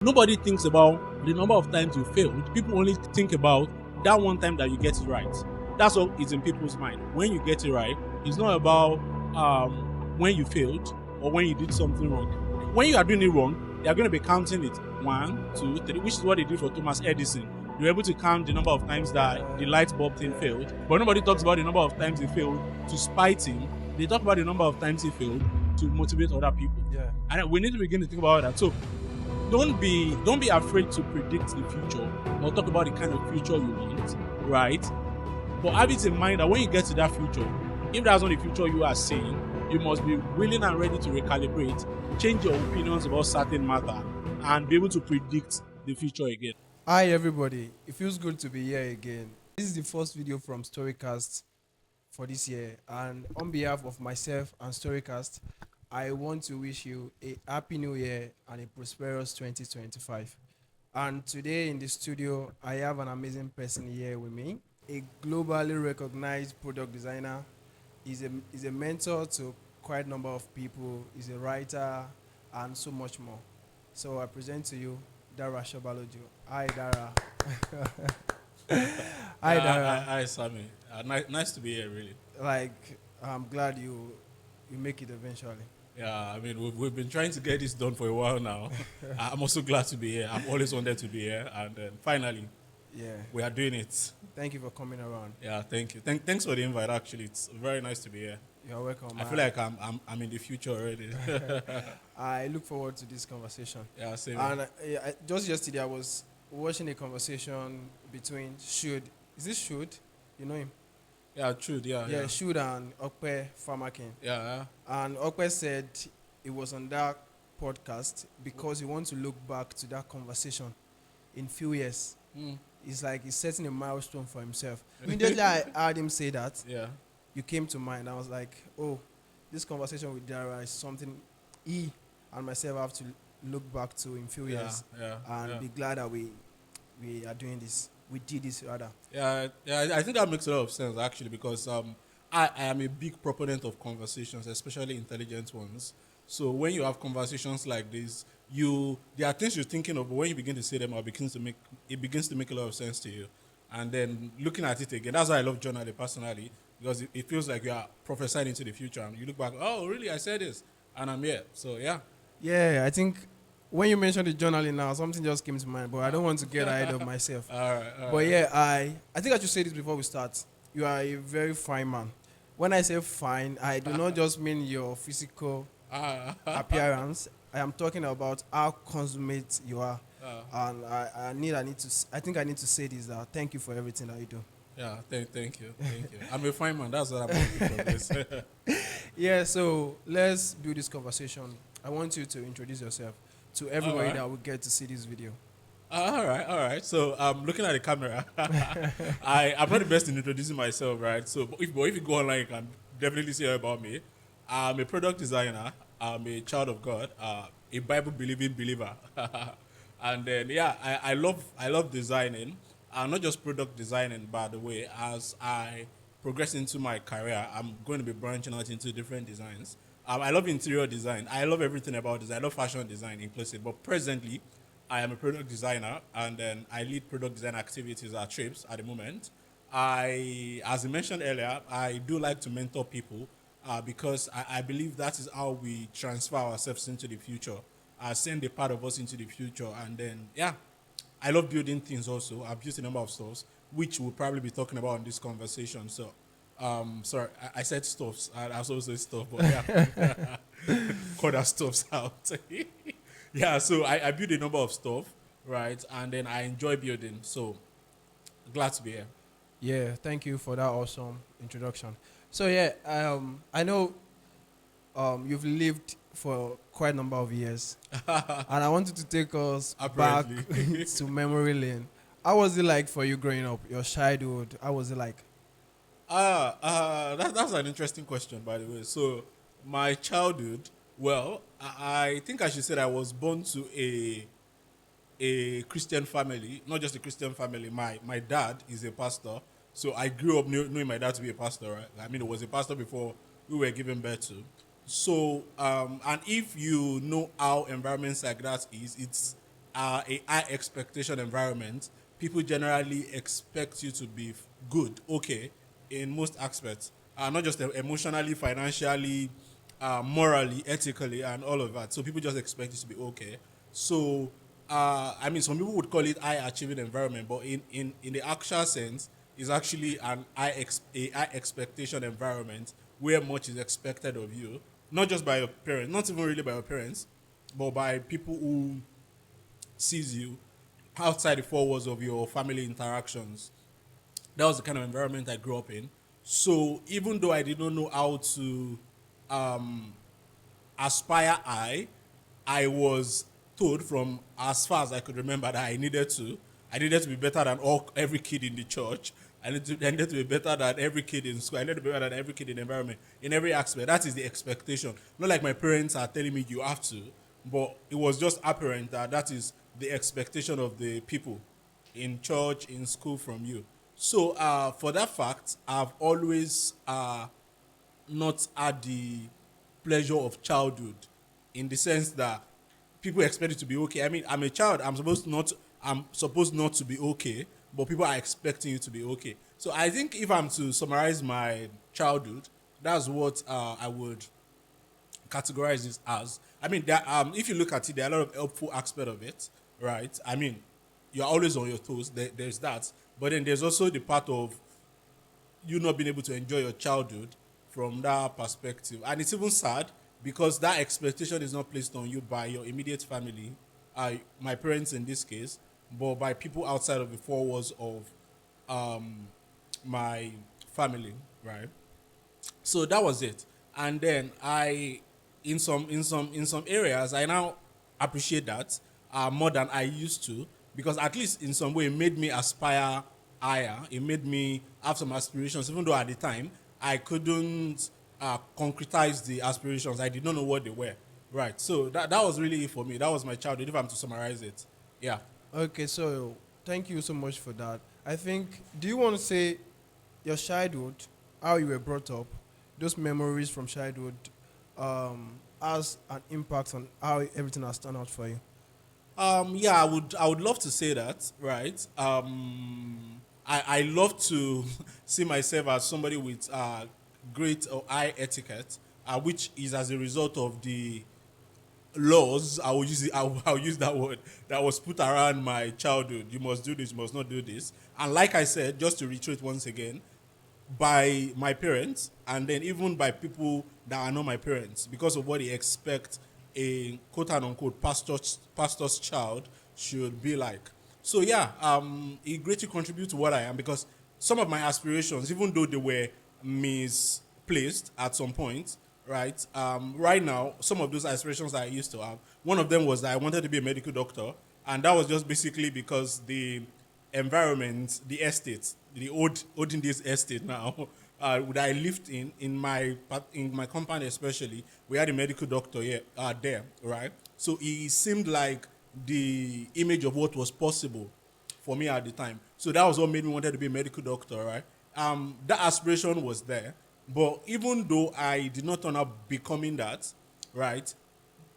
Nobody thinks about the number of times you failed. People only think about that one time that you get it right. That's what is in people's mind. When you get it right, it's not about when you failed or when you did something wrong. When you are doing it wrong, they are going to be counting it 1, 2, 3, which is what they did for Thomas Edison. They were able to count the number of times that the light bulb thing failed, but nobody talks about the number of times he failed to spite him. They talk about the number of times he failed to motivate other people. Yeah. And we need to begin to think about that. So don't be afraid to predict the future or talk about the kind of future you want, right? But have it in mind that when you get to that future, if that's not the future you are seeing, you must be willing and ready to recalibrate, change your opinions about certain matter, and be able to predict the future again. Hi everybody, it feels good to be here again. This is the first video from Storycast for this year, and on behalf of myself and Storycast, I want to wish you a happy new year and a prosperous 2025. And today in the studio, I have an amazing person here with me, a globally recognized product designer. He's a mentor to quite a number of people. He's a writer and so much more. So I present to you Dara Sobaloju. Hi Dara. Hi Dara. Hi, Sammy. Nice to be here, really. Like, I'm glad you make it eventually. Yeah, I mean, we've been trying to get this done for a while now. I'm also glad to be here. I've always wanted to be here, and finally, Yeah. we are doing it. Thank you for coming around. Yeah, thank you. Thanks for the invite. Actually, it's very nice to be here. You're welcome. I feel like I'm in the future already. I look forward to this conversation. Yeah, same. And just yesterday, I was watching a conversation between Shud. Is this Shud? You know him? Yeah, true. Yeah. Shud and Okpe Farmakin. Yeah. And Okpe said it was on that podcast because he wants to look back to that conversation in few years. It's like he's setting a milestone for himself. Immediately I heard him say that, Yeah. you came to mind. I was like, oh, this conversation with Dara is something he and myself have to look back to in few years and be glad that we are doing this. We did this rather. Yeah. I think that makes a lot of sense actually because I am a big proponent of conversations, especially intelligent ones. So when you have conversations like this, there are things you're thinking of, but when you begin to say them, it begins to make a lot of sense to you. And then looking at it again, that's why I love journaling personally, because it feels like you are prophesying into the future. And you look back, oh, really? I said this, and I'm here. So yeah. Yeah, I think when you mentioned the journaling now, something just came to mind, but I don't want to get ahead of myself. All right. But yeah, I think I should say this before we start. You are a very fine man. When I say fine, I do not just mean your physical appearance. I am talking about how consummate you are. And I think I need to say this. Thank you for everything that you do. Yeah, thank you. I'm a fine man. That's what I'm looking for. Yeah, so let's do this conversation. I want you to introduce yourself to everybody that will get to see this video. All right. So looking at the camera, I'm not the best in introducing myself, right? So if you go online, you can definitely see about me. I'm a product designer. I'm a child of God, a Bible-believing believer. And then, I love designing. Not just product designing, by the way. As I progress into my career, I'm going to be branching out into different designs. I love interior design. I love everything about design. I love fashion design inclusive. But presently, I am a product designer, and then I lead product design activities at Trips at the moment. As I mentioned earlier, I do like to mentor people because I believe that is how we transfer ourselves into the future, send a part of us into the future. And then, I love building things also. I've built a number of stores, which we'll probably be talking about in this conversation. So, sorry, I said stuffs. I also said stuff, but yeah, cut that stuffs out. Yeah, so I build a number of stuff, right? And then I enjoy building. So, glad to be here. Yeah, thank you for that awesome introduction. So yeah, I know you've lived for quite a number of years, and I wanted to take us back to memory lane. How was it like for you growing up? Your childhood? How was it like? That's an interesting question, by the way. So, my childhood, well, I think I should say that I was born to a Christian family, not just a Christian family. My dad is a pastor, so I grew up knowing my dad to be a pastor, right? I mean, he was a pastor before we were given birth to. So, and if you know how environments like that is, a high expectation environment, people generally expect you to be good, okay, in most aspects, not just emotionally, financially, morally, ethically, and all of that. So people just expect you to be okay. So, I mean, some people would call it high achieving environment, but in the actual sense, it's actually a high expectation environment where much is expected of you, not just by your parents, not even really by your parents, but by people who sees you outside the four walls of your family interactions. That was the kind of environment I grew up in. So even though I did not know how to um, aspire I was told from as far as I could remember that I needed to be better than every kid in the church. I needed to be better than every kid in school. I needed to be better than every kid in the environment, in every aspect. That is the expectation. Not like my parents are telling me you have to, but it was just apparent that that is the expectation of the people in church, in school from you. So for that fact, I've always not had the pleasure of childhood in the sense that people expect it to be okay. I mean, I'm a child. I'm supposed not to be okay, but people are expecting you to be okay. So I think if I'm to summarize my childhood, that's what I would categorize this as. I mean, if you look at it, there are a lot of helpful aspect of it, right? I mean, you're always on your toes. There's that, but then there's also the part of you not being able to enjoy your childhood from that perspective. And it's even sad because that expectation is not placed on you by your immediate family, my parents in this case, but by people outside of the four walls of um, my family, right? So that was it. And then in some areas I now appreciate that more than I used to, because at least in some way it made me aspire higher. It made me have some aspirations, even though at the time I couldn't concretize the aspirations. I did not know what they were. Right. So that was really it for me. That was my childhood, if I'm to summarize it. Yeah. Okay, so thank you so much for that. I think, do you want to say your childhood, how you were brought up, those memories from childhood, has an impact on how everything has turned out for you? Yeah, I would love to say that, right? I love to see myself as somebody with great or high etiquette, which is as a result of the laws. I'll use that word that was put around my childhood. You must do this, you must not do this. And like I said, just to reiterate once again, by my parents and then even by people that are not my parents because of what they expect a quote unquote pastor's child should be like. So yeah, it greatly contributes to what I am because some of my aspirations, even though they were misplaced at some point, right? Right now, some of those aspirations that I used to have, one of them was that I wanted to be a medical doctor, and that was just basically because the environment, the estate, the olden days estate now that I lived in my compound especially, we had a medical doctor here there, right? So it seemed like the image of what was possible for me at the time. So that was what made me wanted to be a medical doctor, right? That aspiration was there, but even though I did not turn out becoming that, right?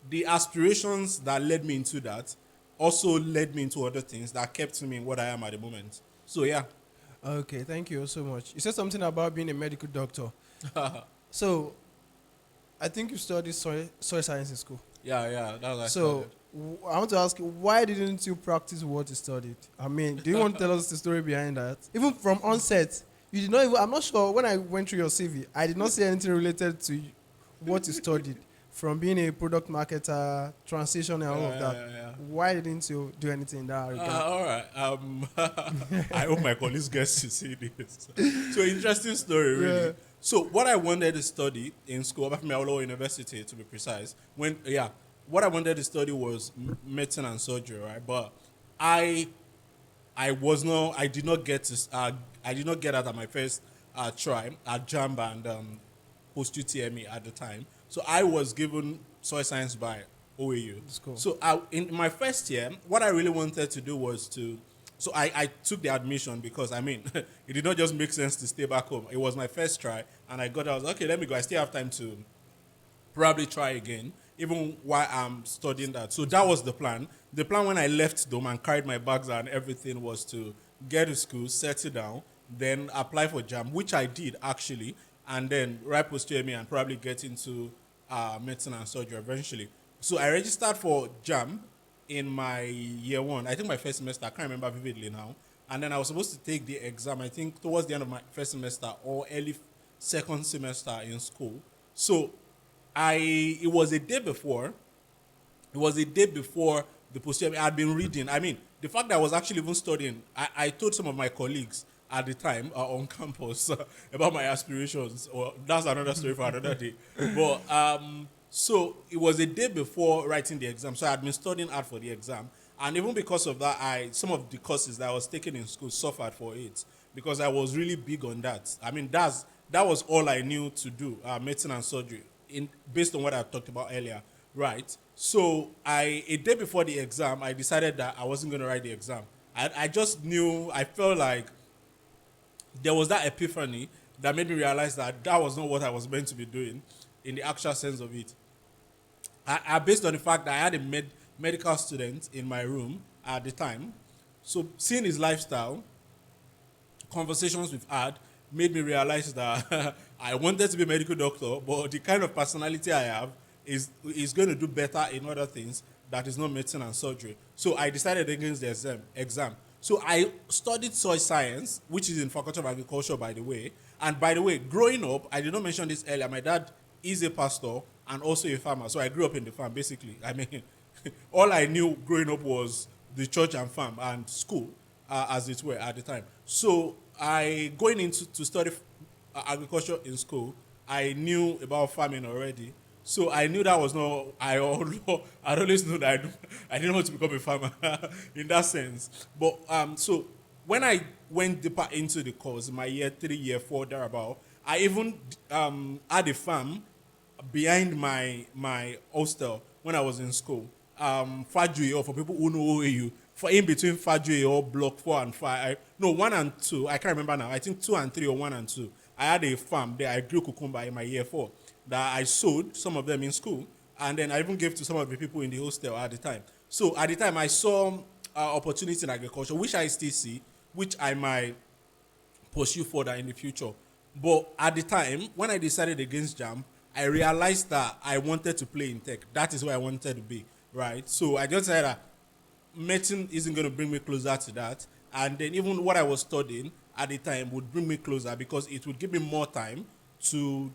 The aspirations that led me into that also led me into other things that kept me in what I am at the moment. So yeah, Okay, thank you so much. You said something about being a medical doctor. So, I think you studied soil science in school. yeah, that's what I So, started. I want to ask you, why didn't you practice what you studied? I mean, do you want to tell us the story behind that? Even from onset, you did not even, I'm not sure, when I went through your CV, I did not see anything related to what you studied, from being a product marketer, transition, and all of that. Yeah. Why didn't you do anything in that regard? All right. I hope my colleagues get to see this. So interesting story, Yeah. really. So what I wanted to study in school, apart from Awolowo University, to be precise, what I wanted to study was medicine and surgery, right? But I I did not get to, I did not get out at my first try at Jamba and post UTME at the time. So I was given soil science by OAU. That's cool. So in my first year, what I really wanted to do was so I took the admission because I mean, it did not just make sense to stay back home. It was my first try, and I was okay. Let me go. I still have time to probably try again. even while I'm studying that. So that was the plan. The plan when I left Dome and carried my bags and everything was to get to school, settle down, then apply for JAM, which I did actually, and then right post UME and probably get into medicine and surgery eventually. So I registered for JAM in my year one. I think my first semester. I can't remember vividly now. And then I was supposed to take the exam. I think towards the end of my first semester or early second semester in school. So it was a day before. It was a day before the posterior. I had been reading. I mean, the fact that I was actually even studying, I told some of my colleagues at the time on campus about my aspirations. Or that's another story for another day. But so it was a day before writing the exam. So I had been studying hard for the exam. And even because of that, some of the courses that I was taking in school suffered for it because I was really big on that. I mean, that was all I knew to do, medicine and surgery, based on what I talked about earlier, right? So a day before the exam, I decided that I wasn't going to write the exam. I just knew, I felt like there was that epiphany that made me realize that that was not what I was meant to be doing in the actual sense of it. Based on the fact that I had a medical student in my room at the time. So seeing his lifestyle, conversations we've had made me realize that I wanted to be a medical doctor, but the kind of personality I have is going to do better in other things that is not medicine and surgery. So I decided against the exam. So I studied soil science, which is in Faculty of Agriculture, by the way. And by the way, growing up, I did not mention this earlier, my dad is a pastor and also a farmer. So I grew up in the farm, basically. I mean, all I knew growing up was the church and farm and school, as it were, at the time. So going into to study agriculture in school, I knew about farming already. So I knew that was not, I always knew that I didn't want to become a farmer in that sense. But so when I went deeper into the course, my year 3, year 4, thereabout, I even had a farm behind my hostel when I was in school. Fajuyo, for people who know OAU, for in between Fajuyo, block 4 and 5, no, 1 and 2, I can't remember now, I think 2 and 3 or 1 and 2. I had a farm there, I grew cucumber in my year 4 that I sold, some of them in school, and then I even gave to some of the people in the hostel at the time. So at the time, I saw opportunity in agriculture, which I still see, which I might pursue further in the future. But at the time, when I decided against JAM, I realized that I wanted to play in tech. That is where I wanted to be, right? So I just said that medicine isn't going to bring me closer to that. And then even what I was studying at the time would bring me closer because it would give me more time to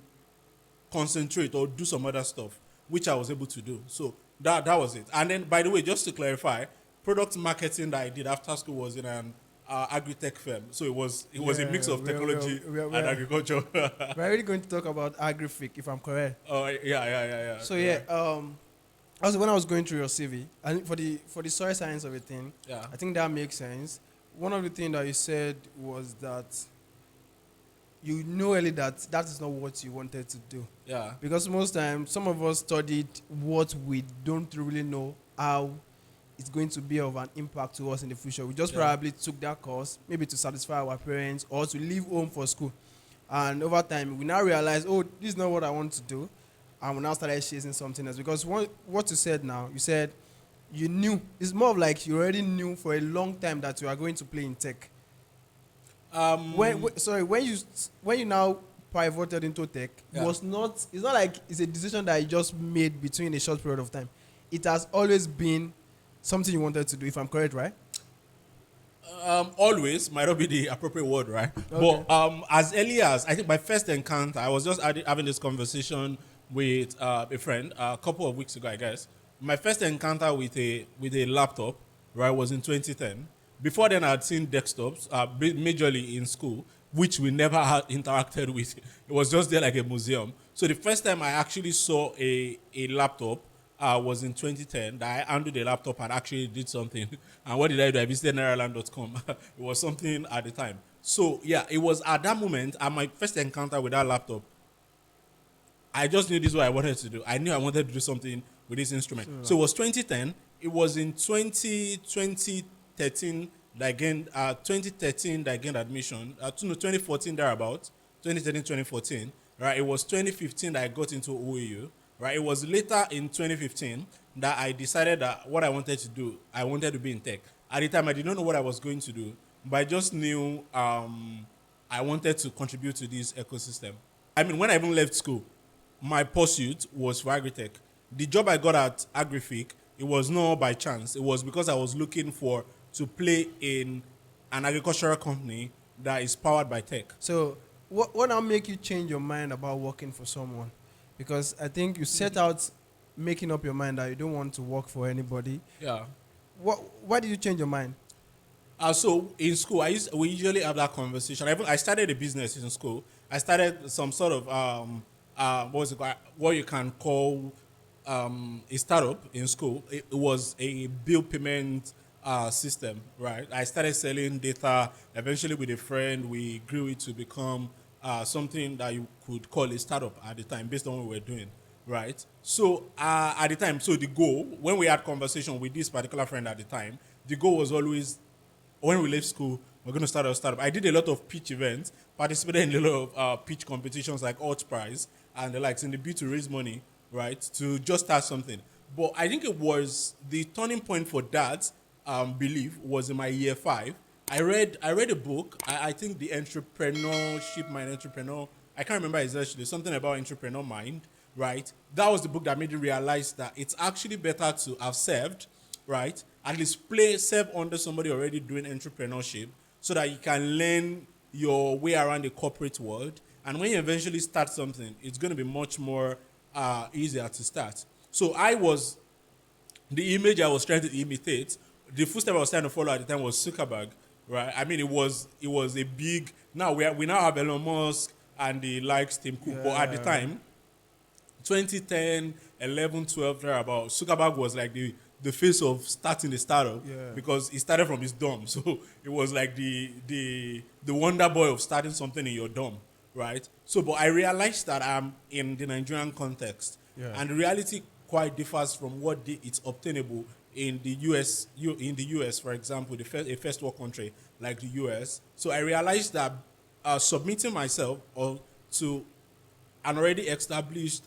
concentrate or do some other stuff, which I was able to do. So that was it. And then, by the way, just to clarify, product marketing that I did after school was in an agri-tech firm. So it was a mix of technology and agriculture. We're really going to talk about agri-fic, if I'm correct. Oh yeah. So yeah, also when I was going through your CV, and for the soil science of a thing, Yeah. I think that makes sense. One of the things that you said was that you know early that is not what you wanted to do. Yeah. Because most times, some of us studied what we don't really know how it's going to be of an impact to us in the future. We just probably took that course, maybe to satisfy our parents or to leave home for school. And over time, we now realize, oh, this is not what I want to do. And we now started chasing something else. Because what you said now, you said you knew. It's more of like you already knew for a long time that you are going to play in tech. When you now pivoted into tech, it's not like it's a decision that you just made between a short period of time. It has always been something you wanted to do, if I'm correct, right? Always might not be the appropriate word, right? Okay. But as early as I think my first encounter, I was just having this conversation with a friend a couple of weeks ago, I guess. My first encounter with a laptop, right, was in 2010. Before then, I had seen desktops, majorly in school, which we never had interacted with. It was just there like a museum. So the first time I actually saw a laptop was in 2010 that I handled the laptop and actually did something. And what did I do? I visited nairaland.com. It was something at the time. So yeah, it was at that moment, at my first encounter with that laptop, I just knew this is what I wanted to do. I knew I wanted to do something with this instrument. So it was 2010. It was in 2013 that I gained, 2013 that I gained admission. 2014 thereabout. 2013, 2014. Right. It was 2015 that I got into OAU. right? It was later in 2015 that I decided that what I wanted to do, I wanted to be in tech. At the time, I did not know what I was going to do, but I just knew I wanted to contribute to this ecosystem. I mean, when I even left school, my pursuit was for agritech. The job I got at Agrific, it was not by chance. It was because I was looking for to play in an agricultural company that is powered by tech. So, what now make you change your mind about working for someone? Because I think you set out making up your mind that you don't want to work for anybody. Yeah. Why did you change your mind? So in school, we usually have that conversation. I started a business in school. I started some sort of what was it called? What you can call a startup in school. It was a bill payment system, right? I started selling data. Eventually, with a friend, we grew it to become something that you could call a startup at the time, based on what we were doing, right? So at the time, so the goal when we had conversation with this particular friend at the time, the goal was always when we left school, we're going to start a startup. I did a lot of pitch events, participated in a lot of pitch competitions like Alt Prize and the likes in the bid to raise money, right, to just start something. But I think it was the turning point for that belief was in my year 5. I read a book. I think the entrepreneurship mind entrepreneur. I can't remember exactly something about entrepreneur mind, right? That was the book that made me realize that it's actually better to have served, right? At least serve under somebody already doing entrepreneurship so that you can learn your way around the corporate world. And when you eventually start something, it's going to be much more easier to start. So the image I was trying to imitate, the footstep I was trying to follow at the time was Zuckerberg, right? I mean, it was a big. Now we now have Elon Musk and the likes Tim Cook, but at the time, 2010, 11, 12, thereabout, Zuckerberg was like the face of starting the startup Yeah. because he started from his dorm. So it was like the wonder boy of starting something in your dorm, right? So, but I realized that I'm in the Nigerian context, Yeah. and the reality quite differs from what it's obtainable in the US. In the US, for example, a first world country like the US. So I realized that submitting myself or to an already established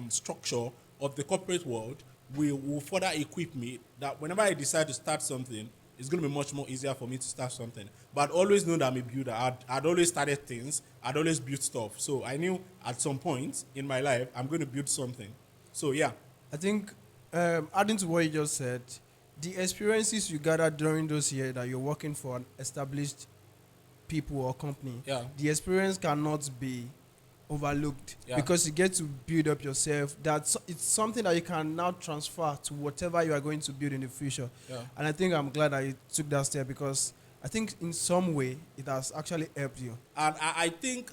structure of the corporate world will further equip me that whenever I decide to start something, it's going to be much more easier for me to start something. But I'd always known that I'm a builder. I'd always started things. I'd always built stuff. So I knew at some point in my life, I'm going to build something. So yeah, I think, adding to what you just said, the experiences you gathered during those years that you're working for an established people or company, yeah, the experience cannot be overlooked yeah, because you get to build up yourself. It's something that you can now transfer to whatever you are going to build in the future. yeah. And I think I'm glad that you took that step because I think in some way it has actually helped you. And I think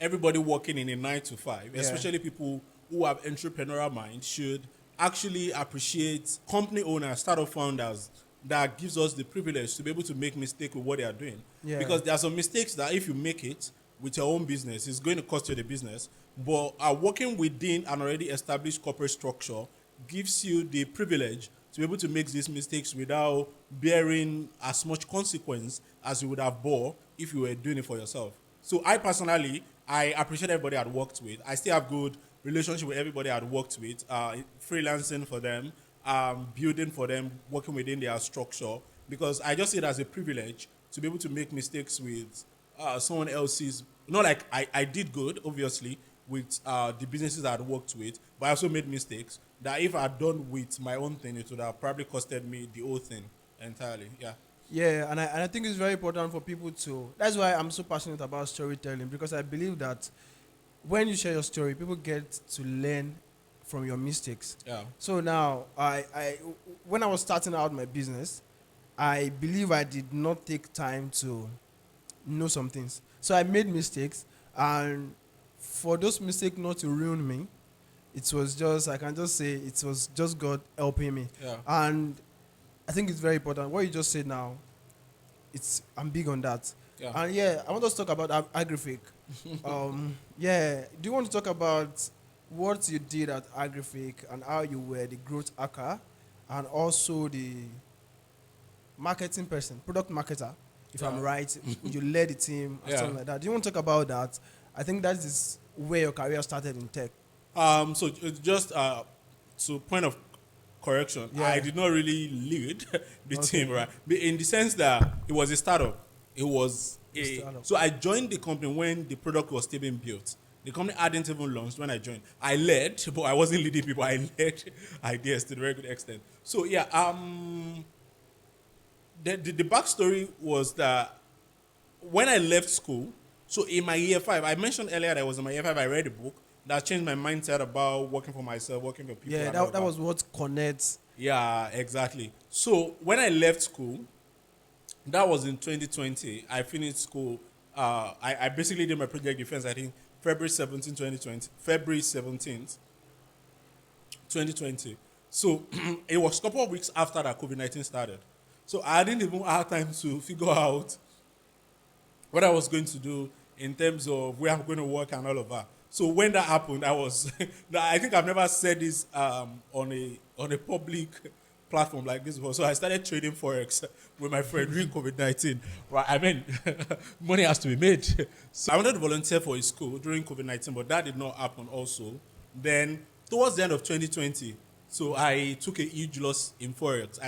everybody working in a 9 to 5, Yeah. especially people who have entrepreneurial mind, should actually appreciate company owners, startup founders that gives us the privilege to be able to make mistakes with what they are doing. Yeah. Because there are some mistakes that if you make it with your own business, it's going to cost you the business. But working within an already established corporate structure gives you the privilege to be able to make these mistakes without bearing as much consequence as you would have bore if you were doing it for yourself. So I personally, I appreciate everybody I'd worked with. I still have good relationship with everybody I'd worked with, freelancing for them, building for them, working within their structure, because I just see it as a privilege to be able to make mistakes with someone else's. Not like I did good, obviously, with the businesses I'd worked with, but I also made mistakes that if I'd done with my own thing, it would have probably costed me the whole thing entirely. Yeah. Yeah, and I think it's very important for people to. That's why I'm so passionate about storytelling because I believe that when you share your story, people get to learn from your mistakes. Yeah. So now, when I was starting out my business, I believe I did not take time to know some things. So I made mistakes, and for those mistakes not to ruin me, it was just, I can just say, it was just God helping me. Yeah. And I think it's very important. What you just said now, I'm big on that. Yeah. And yeah, I want us to talk about Agrific. Yeah, do you want to talk about what you did at Agrific and how you were the growth hacker and also the marketing person, product marketer, if I'm Yeah. right, you led the team and Yeah. something like that. Do you want to talk about that? I think that is where your career started in tech. Just to point of correction, I Yeah. did not really lead the team, Okay. right? But in the sense that it was a startup. It was The startup. so I joined the company when the product was still being built. The company hadn't even launched when I joined. I led, but I wasn't leading people. I led ideas to a very good extent. So yeah, the backstory was that when I left school, so in my year five, I mentioned earlier that I was in my year five, I read a book that changed my mindset about working for myself, working for people, Yeah, and all of that that. was what connects. Yeah, exactly. So when I left school, that was in 2020. I finished school. I basically did my project defense, I think, February 17th, 2020. February 17th, 2020. So it was a couple of weeks after that COVID-19 started. So I didn't even have time to figure out what I was going to do in terms of where I'm going to work and all of that. So when that happened, I was, I think I've never said this on a public platform like this before. So I started trading forex with my friend during COVID-19. Right, I mean, money has to be made. So I wanted to volunteer for a school during COVID-19, but that did not happen. Also, then towards the end of 2020, so I took a huge loss in forex.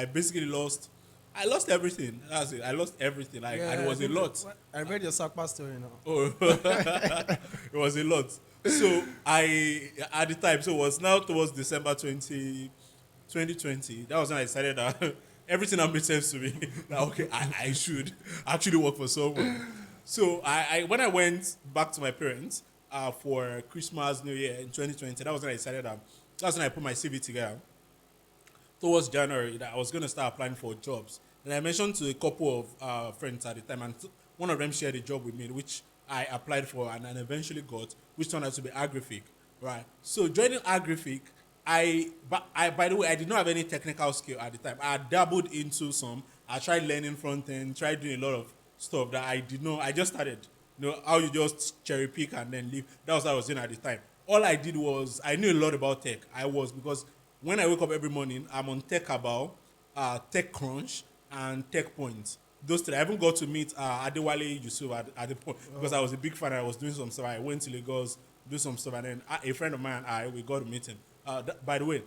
I lost everything. That's it. I lost everything. Like, and it Yeah, I was a think lot. I read your Sakpa story now. Oh, it was a lot. So at the time, so it was now towards December 2020. That was when I decided that everything that made sense to me. That okay, I should actually work for someone. So when I went back to my parents for Christmas, New Year in 2020, that was when I decided that that's when I put my CV together towards January that I was going to start applying for jobs. And I mentioned to a couple of friends at the time, and one of them shared a job with me, which I applied for and eventually got, which turned out to be Agrific, right? So joining Agrific, by the way, I did not have any technical skill at the time. I dabbled into some. I tried learning front end, tried doing a lot of stuff that I did not. I just started. How you just cherry pick and then leave. That was what I was doing at the time. All I did was I knew a lot about tech. Because when I wake up every morning, I'm on Tech About, TechCrunch, and TechPoint. Those three. I even got to meet Adewale Yusuf at the point because I was a big fan. I was doing some stuff. I went to Lagos, do some stuff, and then a friend of mine and we got to meet him. By the way,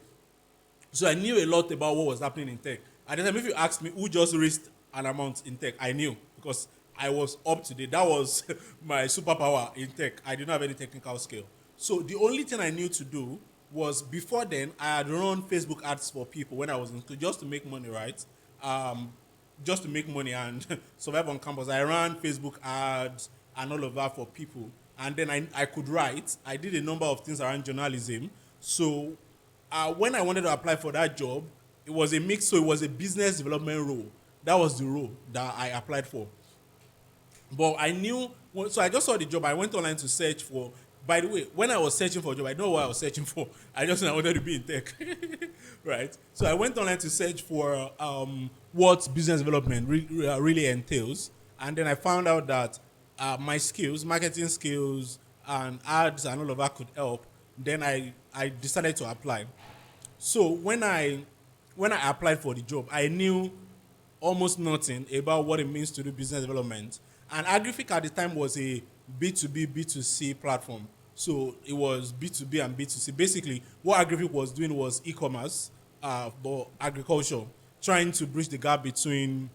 so I knew a lot about what was happening in tech. At the time, if you asked me who just raised an amount in tech, I knew because I was up to date. That was my superpower in tech. I didn't have any technical skill. So the only thing I knew to do was before then, I had run Facebook ads for people when I was in school just to make money, right? Um, just to make money and survive on campus. I ran Facebook ads and all of that for people. And then I could write. I did a number of things around journalism. So when I wanted to apply for that job, it was a mix. So it was a business development role. That was the role that I applied for. But I knew, so I just saw the job. I went online to search for. By the way, when I was searching for a job, I know what I was searching for. I just knew I wanted to be in tech, right? So I went online to search for what business development really entails, and then I found out that my skills, marketing skills, and ads and all of that could help. Then I decided to apply. So when I applied for the job, I knew almost nothing about what it means to do business development. And Agrific at the time was a B2B, B2C platform. So it was B2B and B2C. Basically, what Agrific was doing was e-commerce, but agriculture, trying to bridge the gap between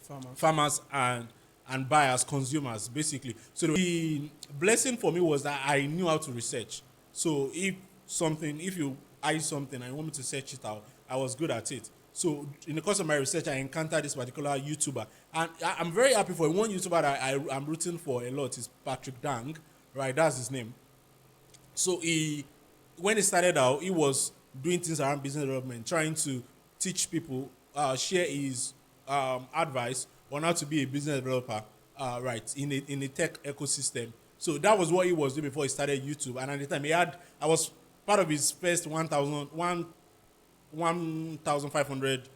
Farmers. farmers and buyers, consumers, basically. So the blessing for me was that I knew how to research. So if you eye something and you want me to search it out, I was good at it. So in the course of my research, I encountered this particular YouTuber, and I'm very happy for one YouTuber that I'm rooting for a lot is Patrick Dang, right? That's his name. So when he started out, he was doing things around business development, trying to teach people, share his advice on how to be a business developer, right, in a tech ecosystem. So that was what he was doing before he started YouTube. And at the time, I was part of his first 1,500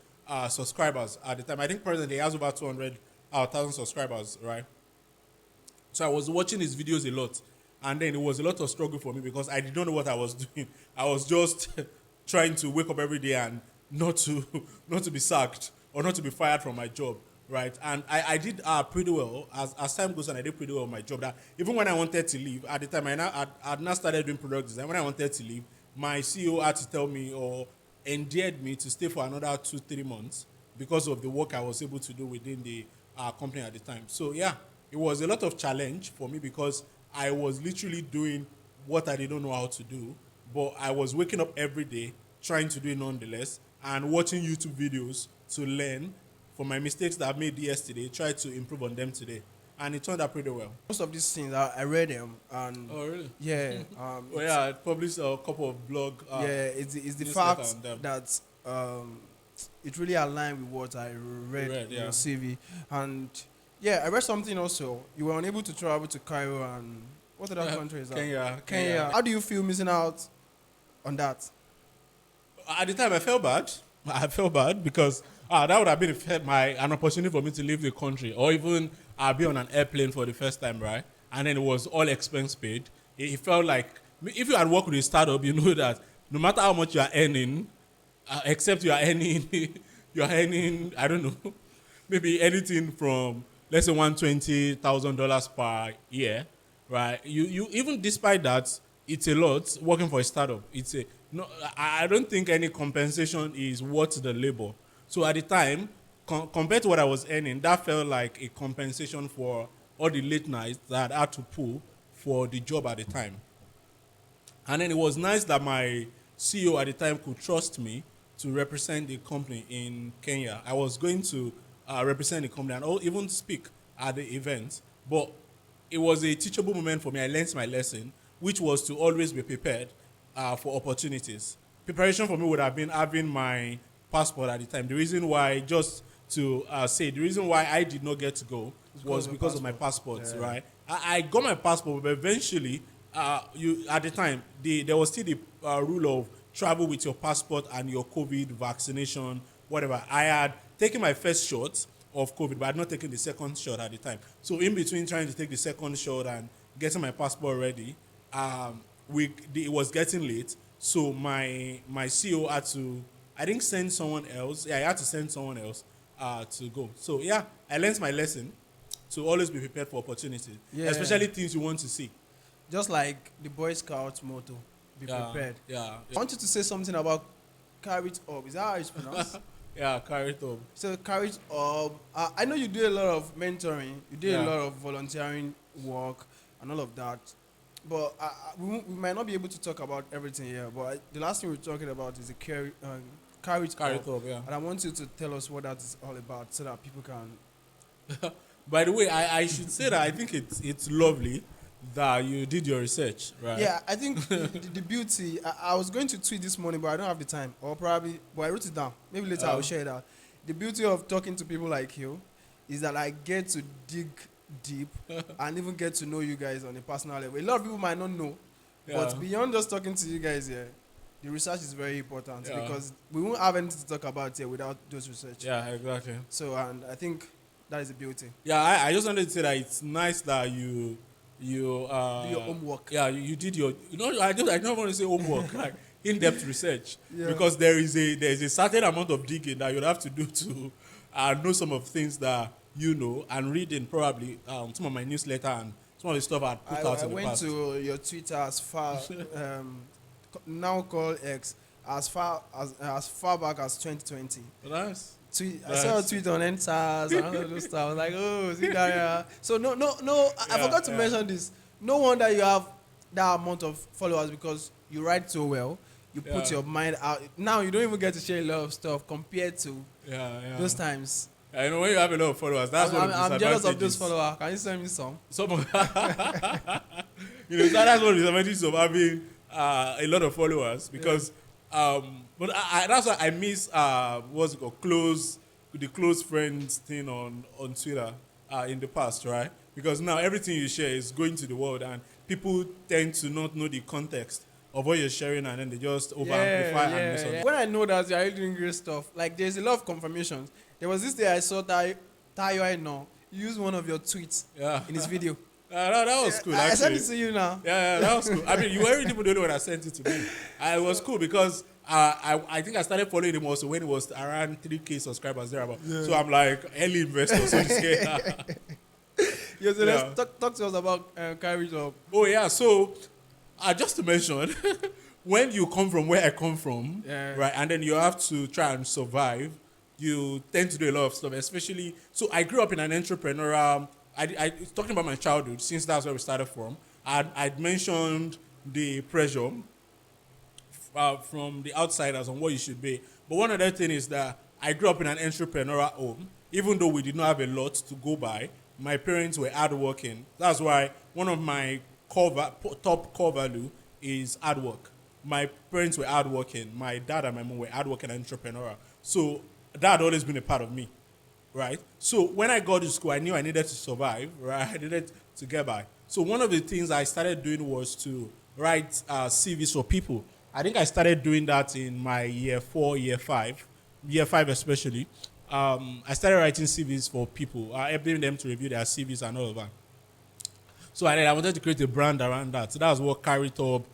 subscribers at the time. I think presently he has over 200,000 subscribers, right? So I was watching his videos a lot. And then it was a lot of struggle for me because I did not know what I was doing. I was just trying to wake up every day and not to not to be sacked or not to be fired from my job. right? And I did pretty well as time goes on. I did pretty well on my job. That even when I wanted to leave at the time, I'd now started doing product design. When I wanted to leave, my CEO had to tell me or endeared me to stay for another 2-3 months because of the work I was able to do within the company at the time. So yeah, it was a lot of challenge for me because I was literally doing what I didn't know how to do, but I was waking up every day trying to do it nonetheless and watching YouTube videos to learn from my mistakes that I made yesterday, try to improve on them today. And it turned out pretty well. Most of these things I read them, and Oh, really? yeah, Well, yeah, I published a couple of blog. yeah, it's the newsletter fact on them. that it really aligned with what I read in Yeah. your CV. And yeah, I read something also. You were unable to travel to Cairo, and what other country is that? Kenya. How do you feel missing out on that? At the time, I felt bad. I felt bad because that would have been an opportunity for me to leave the country or even be on an airplane for the first time, right? And then it was all expense paid. It felt like if you had worked with a startup, you know that no matter how much you are earning, except you are earning, you are earning, I don't know, maybe anything from let's say $120,000 per year, right? You even despite that, it's a lot working for a startup. It's a no. I don't think any compensation is worth the labor. So at the time, compared to what I was earning, that felt like a compensation for all the late nights that I had to pull for the job at the time. And then it was nice that my CEO at the time could trust me to represent the company in Kenya. I was going to represent the company and even speak at the event, but it was a teachable moment for me. I learned my lesson, which was to always be prepared for opportunities. Preparation for me would have been having my passport at the time. The reason why, just to say, the reason why I did not get to go was because of my passport, Yeah. right? I got my passport, but eventually, you at the time, there was still the rule of travel with your passport and your COVID vaccination, whatever. I had taken my first shot of COVID, but I had not taken the second shot at the time. So in between trying to take the second shot and getting my passport ready, it was getting late. So my CEO had to, I think, send someone else. Yeah, I had to send someone else to go. So yeah, I learned my lesson to always be prepared for opportunities, Yeah. especially things you want to see. Just like the Boy Scouts motto, be prepared. Yeah. I want you to say something about carry it up. Is that how it's pronounced? Yeah, carry it up. So carry it up. I know you do a lot of mentoring. You do a Yeah. lot of volunteering work and all of that. But we might not be able to talk about everything here. But the last thing we're talking about is the carry it Carry up. it up, yeah. And I want you to tell us what that is all about so that people can. By the way, I should say that I think it's lovely that you did your research, right? Yeah, I think the beauty. I was going to tweet this morning, but I don't have the time. Or probably, but I wrote it down. Maybe later I'll share that. The beauty of talking to people like you is that I get to dig deep and even get to know you guys on a personal level. A lot of people might not know, but beyond just talking to you guys here, the research is very important because we won't have anything to talk about here without those research. Yeah, exactly. So, and I think that is the beauty. Yeah, I just wanted to say that it's nice that you Do your homework. Yeah, you did your. I don't want to say homework, like in-depth research, Yeah. because there is a certain amount of digging that you'll have to do to know some of things that you know and reading probably some of my newsletter and some of the stuff I'd put out I in the went past. to your Twitter as far now called X as far back as 2020. Nice. I saw a tweet on NSAS and all of those stuff. I was like, oh, is it Dara? So no. I forgot to mention this. No wonder you have that amount of followers because you write so well. You put your mind out. Now you don't even get to share a lot of stuff compared to those times. I know when you have a lot of followers, that's one of the I'm jealous of those disadvantages. followers. Can you send me some? That's one of the disadvantages of having a lot of followers because, but that's why I miss what's it called, the close friends thing on Twitter in the past, right? Because now everything you share is going to the world and people tend to not know the context of what you're sharing and then they just over amplify and misunderstand. When I know that you're really doing great stuff, like there's a lot of confirmations. There was this day I saw Tayo Aina use one of your tweets in his video. That was cool, I actually. sent it to you now. Yeah, that was cool. I mean, you weren't even the only one that sent it to me. It was cool because I think I started following him also when it was around 3K subscribers thereabout. Yeah. So I'm like early investor, so to say. Yeah, so Yeah. let's talk to us about Carry Job. Oh yeah, so just to mention, when you come from where I come from, Yeah. right, and then you have to try and survive, you tend to do a lot of stuff, especially. So I grew up in an entrepreneurial. I talking about my childhood, since that's where we started from. I'd mentioned the pressure from the outsiders on what you should be. But one other thing is that I grew up in an entrepreneurial home. Even though we did not have a lot to go by, my parents were hardworking. That's why one of my top core value is hard work. My parents were hardworking. My dad and my mom were hardworking and entrepreneurial. So that had always been a part of me, right? So when I got to school, I knew I needed to survive, right? I needed to get by. So one of the things I started doing was to write CVs for people. I think I started doing that in my year 4, year 5 especially. I started writing CVs for people, helping them to review their CVs and all of that. So I wanted to create a brand around that. So that's what Carry Top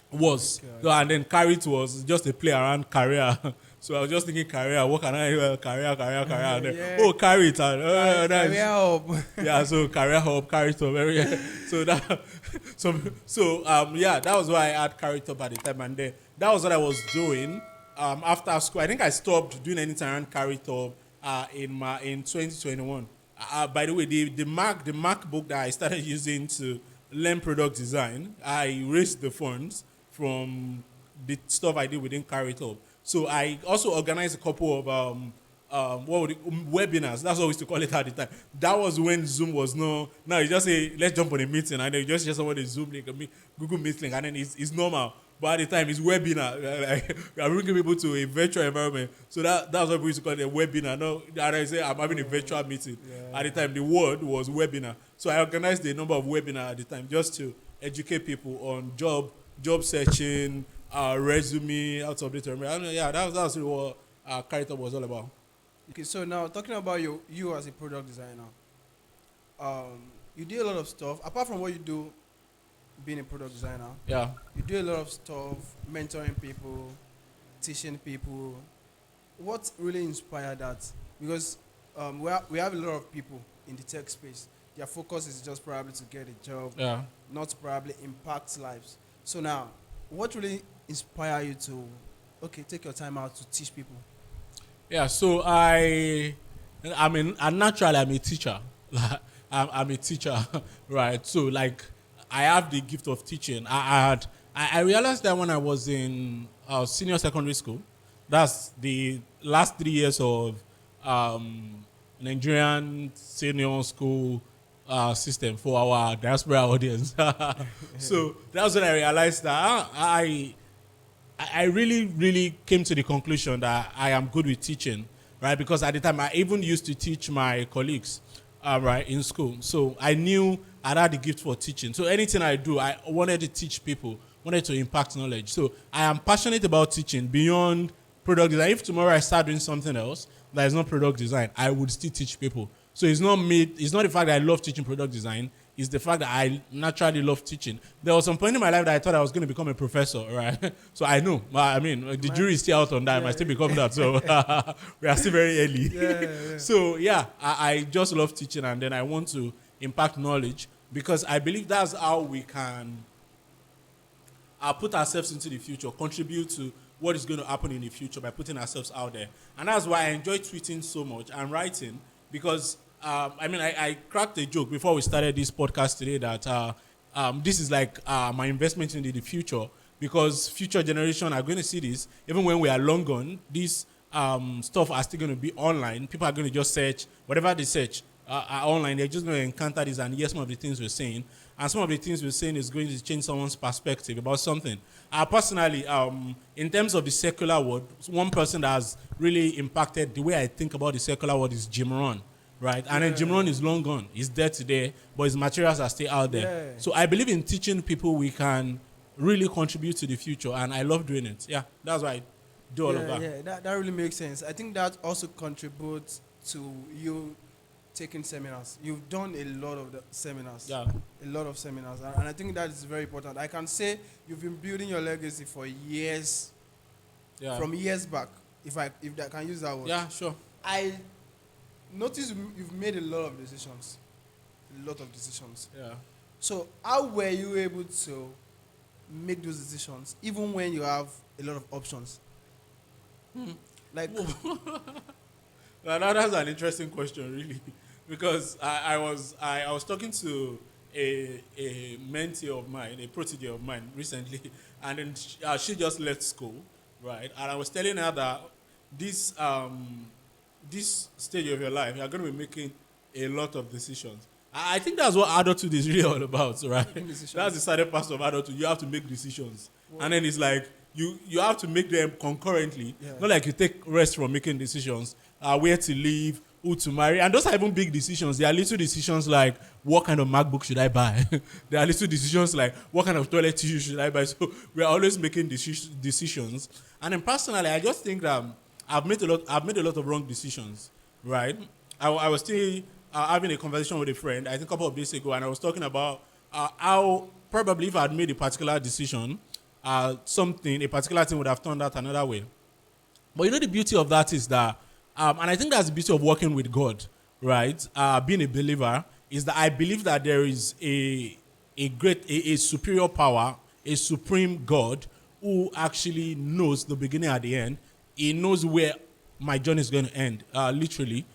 was. Okay. So, and then Carry It was just a play around career. So I was just thinking career, what can I do? Career. And then, Yeah. oh, Carry It. And, Career nice. Hub. Yeah, so career help, Carry Top. So that, yeah, that was why I had Carry Top at the time. And then that was what I was doing after school. I think I stopped doing anything around Carry Top in 2021. By the way, the MacBook that I started using to learn product design, I raised the funds from the stuff I did within Carry It Up. So I also organized a couple of webinars. That's what we used to call it at the time. That was when Zoom was no. Now you just say let's jump on a meeting and then you just share someone a Zoom link, Google Meet link, and then it's normal. But at the time, it's webinar. Like, we are bringing people to a virtual environment. So that's what we used to call it, a webinar. No, and I say I'm having a virtual meeting. Yeah. At the time, the word was webinar. So I organized a number of webinars at the time just to educate people on job searching, resume, how to update your resume. Yeah, that's really what Carry It Up was all about. Okay, so now talking about you as a product designer, you do a lot of stuff apart from what you do being a product designer. Yeah. You do a lot of stuff, mentoring people, teaching people. What really inspired that? Because we have a lot of people in the tech space. Their focus is just probably to get a job, not to probably impact lives. So now, what really inspired you to, take your time out to teach people? Yeah, so naturally I'm a teacher. I'm a teacher, right? So like I have the gift of teaching. I realized that when I was in senior secondary school, that's the last 3 years of Nigerian senior school system for our diaspora audience. So that was when I realized that I really, really came to the conclusion that I am good with teaching, right? Because at the time, I even used to teach my colleagues, right, in school. So I knew I had the gift for teaching. So anything I do, I wanted to teach people, wanted to impact knowledge. So I am passionate about teaching beyond product design. If tomorrow I start doing something else that is not product design, I would still teach people. So it's not the fact that I love teaching product design. It's the fact that I naturally love teaching. There was some point in my life that I thought I was going to become a professor, right? So I know. I mean, the jury is still out on that. Yeah, I might still become that. So we are still very early. Yeah. So yeah, I just love teaching, and then I want to impact knowledge because I believe that's how we can put ourselves into the future, contribute to what is going to happen in the future by putting ourselves out there. And that's why I enjoy tweeting so much and writing because I cracked a joke before we started this podcast today that this is like my investment into the future because future generation are going to see this. Even when we are long gone, this stuff are still going to be online. People are going to just search. Whatever they search are online. They're just going to encounter this and hear some of the things we're saying. And some of the things we're saying is going to change someone's perspective about something. Personally, in terms of the secular world, one person that has really impacted the way I think about the secular world is Jim Rohn. Right, and then Jim Rohn is long gone. He's dead today, but his materials are still out there. Yeah. So I believe in teaching people we can really contribute to the future, and I love doing it. Yeah, that's why I do all of that. Yeah, that really makes sense. I think that also contributes to you taken seminars. You've done a lot of the seminars. Yeah. A lot of seminars. And I think that is very important. I can say you've been building your legacy for years, Yeah. from years back, if I can use that word. Yeah, sure. I notice you've made a lot of decisions. A lot of decisions. Yeah. So how were you able to make those decisions even when you have a lot of options? Like, Now that's an interesting question, really, because I was talking to a mentee of mine, a protege of mine recently, and then she just left school, right? And I was telling her that this this stage of your life, you're going to be making a lot of decisions. I think that's what adulthood is really all about, right? Making decisions. That's the saddest part of adulthood. You have to make decisions, and then it's like you have to make them concurrently. Yeah. Not like you take rest from making decisions, where to live, who to marry, and those are even big decisions. There are little decisions like what kind of MacBook should I buy. There are little decisions like what kind of toilet tissue should I buy. So we are always making decisions. And then personally, I just think that I've made a lot of wrong decisions. Right? I was still having a conversation with a friend, I think a couple of days ago, and I was talking about how probably if I had made a particular decision, a particular thing would have turned out another way. But you know, the beauty of that is that, and I think that's the beauty of working with God, right? Being a believer is that I believe that there is a superior power, a supreme God who actually knows the beginning and the end. He knows where my journey is going to end, literally.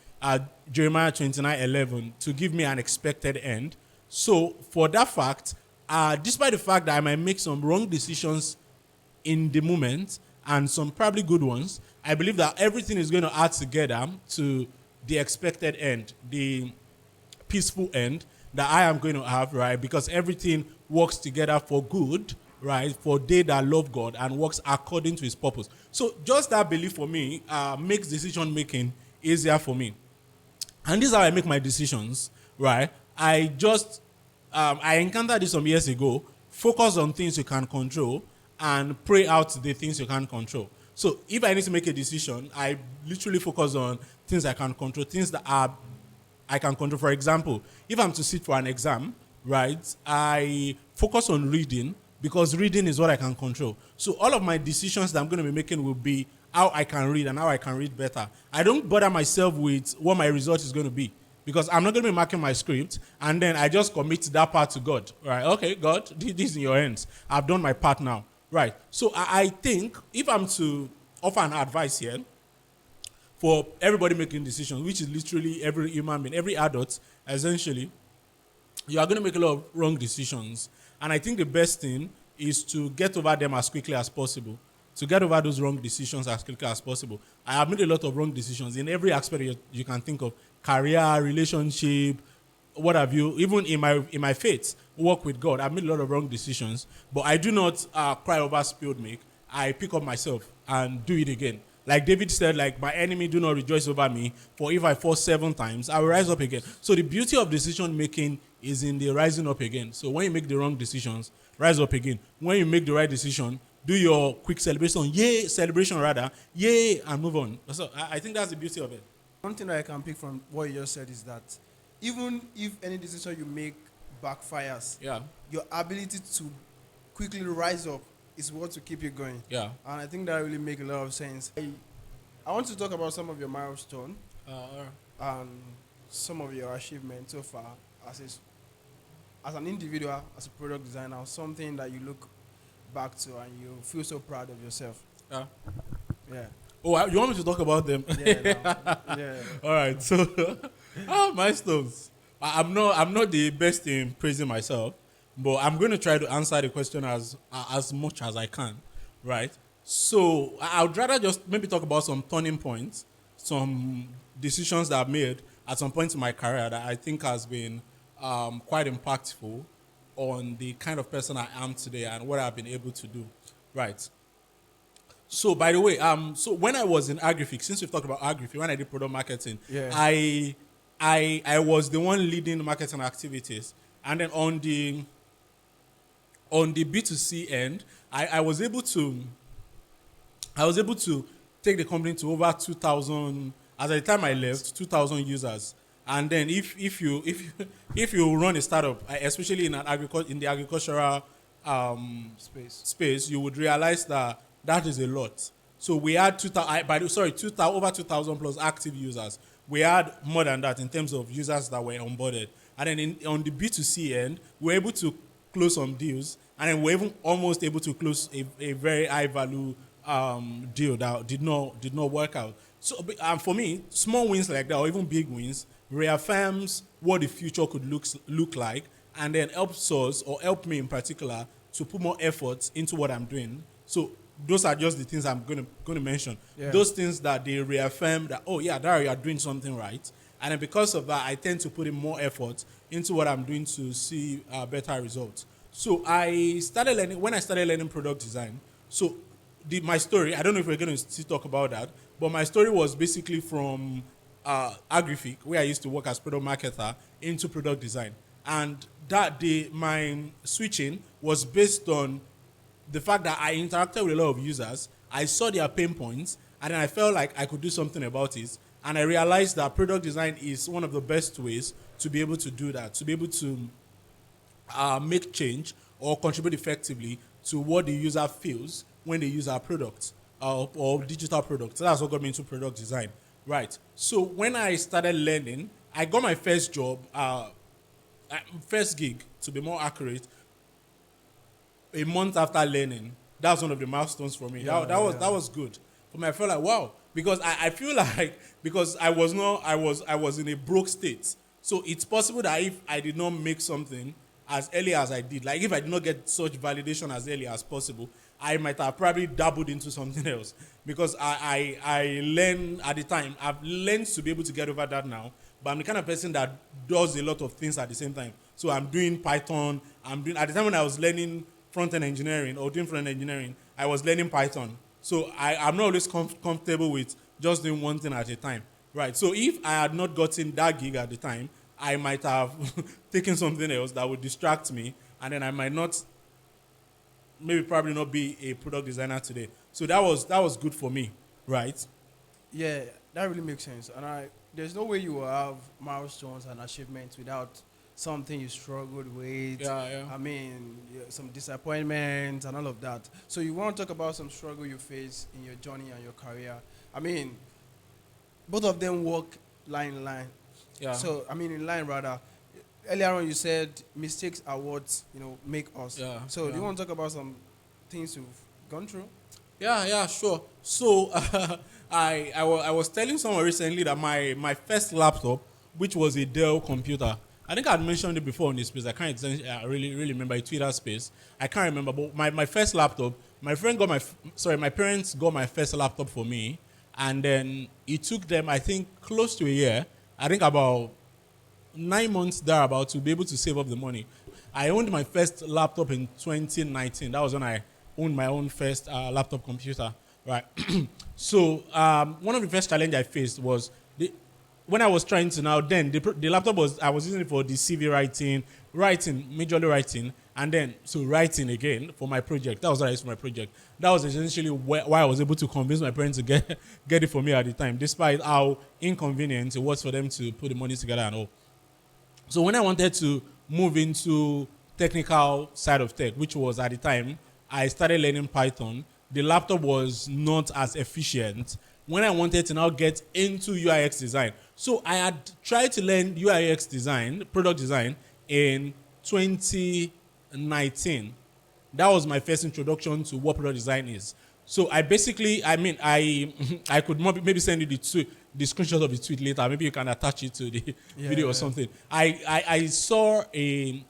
Jeremiah 29:11, to give me an expected end. So for that fact, despite the fact that I might make some wrong decisions in the moment and some probably good ones, I believe that everything is going to add together to the expected end, the peaceful end that I am going to have, right? Because everything works together for good, right? For they that love God and works according to his purpose. So just that belief for me makes decision making easier for me. And this is how I make my decisions, right? I encountered this some years ago. Focus on things you can control and pray out the things you can't control. So if I need to make a decision, I literally focus on things I can control, things that I can control. For example, if I'm to sit for an exam, right, I focus on reading because reading is what I can control. So all of my decisions that I'm going to be making will be how I can read and how I can read better. I don't bother myself with what my result is going to be because I'm not going to be marking my script and then I just commit that part to God. Right? Okay, God, this is in your hands. I've done my part now. Right. So I think if I'm to offer an advice here for everybody making decisions, which is literally every human being, every adult, essentially, you are going to make a lot of wrong decisions. And I think the best thing is to get over them as quickly as possible. To get over those wrong decisions as quickly as possible. I have made a lot of wrong decisions in every aspect you can think of. Career, relationship, what have you. Even in my faith, work with God, I've made a lot of wrong decisions. But I do not cry over spilled milk. I pick up myself and do it again. Like David said, like, my enemy do not rejoice over me, for if I fall 7 times, I will rise up again. So the beauty of decision making is in the rising up again. So when you make the wrong decisions, rise up again. When you make the right decision, do your quick celebration, yay, and move on. So I think that's the beauty of it. one thing that I can pick from what you just said is that even if any decision you make backfires, Yeah, your ability to quickly rise up is what will keep you going. yeah. And I think that really makes a lot of sense. I want to talk about some of your milestones and some of your achievements so far as an individual, as a product designer, something that you look back to and you feel so proud of yourself. Yeah. Yeah. Oh, you want me to talk about them? Yeah. No. Yeah. All right. So, milestones. I'm not the best in praising myself, but I'm going to try to answer the question as much as I can, right? So I would rather just maybe talk about some turning points, some decisions that I've made at some point in my career that I think has been quite impactful on the kind of person I am today and what I've been able to do, right? So by the way, so when I was in Agrifix, since we've talked about Agrifix, when I did product marketing, Yeah. I was the one leading marketing activities, and then on the B2C end, I was able to take the company to over 2,000. As at the time I left, 2,000 users. And then if you run a startup, especially in in the agricultural Space. space, you would realize that that is a lot. So we had 2000, by the sorry, 2000, over 2,000 plus active users. We had more than that in terms of users that were onboarded. And then on the B2C end, we were able to close some deals, and then we're even almost able to close a very high value deal that did not work out. So for me, small wins like that, or even big wins, reaffirms what the future could look like, and then helps us, or help me in particular, to put more effort into what I'm doing. So those are just the things I'm going to mention. Yeah. Those things that they reaffirm that, oh yeah, Dara, you are doing something right. And then because of that, I tend to put in more effort into what I'm doing to see better results. So when I started learning product design. So my story, I don't know if we're going to still talk about that, but my story was basically from Agrific, where I used to work as product marketer, into product design. And my switching was based on the fact that I interacted with a lot of users. I saw their pain points, and then I felt like I could do something about it. And I realized that product design is one of the best ways to be able to do that, to be able to make change or contribute effectively to what the user feels when they use our product or digital products. So that's what got me into product design. Right. So when I started learning, I got my first job, first gig, to be more accurate, a month after learning. That was one of the milestones for me. That was good. For me, I felt like, wow, because I feel like, because I was in a broke state. So it's possible that if I did not make something as early as I did, like if I did not get such validation as early as possible, I might have probably dabbled into something else. Because I learned at the time, I've learned to be able to get over that now. But I'm the kind of person that does a lot of things at the same time. So I'm doing Python. At the time when I was learning front-end engineering or doing front-end engineering, I was learning Python. So I'm not always comfortable with just doing one thing at a time. Right. So if I had not gotten that gig at the time, I might have taken something else that would distract me, and then I might not, maybe probably not be a product designer today. So that was good for me. Right. Yeah, that really makes sense. And there's no way you will have milestones and achievements without something you struggled with. Yeah, yeah. I mean, yeah, some disappointments and all of that. So you want to talk about some struggle you face in your journey and your career. I mean, both of them work line in line. Yeah. So I mean, in line rather. Earlier on, you said mistakes are what make us. Yeah, So do you yeah. want to talk about some things you've gone through? Yeah, sure. So I was telling someone recently that my first laptop, which was a Dell computer, I think I'd mentioned it before in this space. I can't exactly, really remember a Twitter space. I can't remember, but my first laptop, my parents got my first laptop for me, and then it took them, I think, close to a year. I think about 9 months thereabout to be able to save up the money. I owned my first laptop in 2019. That was when I owned my own first laptop computer, right? So one of the first challenge I faced was when I was trying to the laptop I was using it for the CV majorly writing, and then so writing again for my project. That was what I used for my project. That was essentially why I was able to convince my parents to get it for me at the time, despite how inconvenient it was for them to put the money together and all. So when I wanted to move into technical side of tech, which was at the time, I started learning Python. The laptop was not as efficient when I wanted to now get into UIX design. So I had tried to learn UIX design, product design, in 2019. That was my first introduction to what product design is. So I I could maybe send you the screenshot of the tweet later. Maybe you can attach it to the video or something. I saw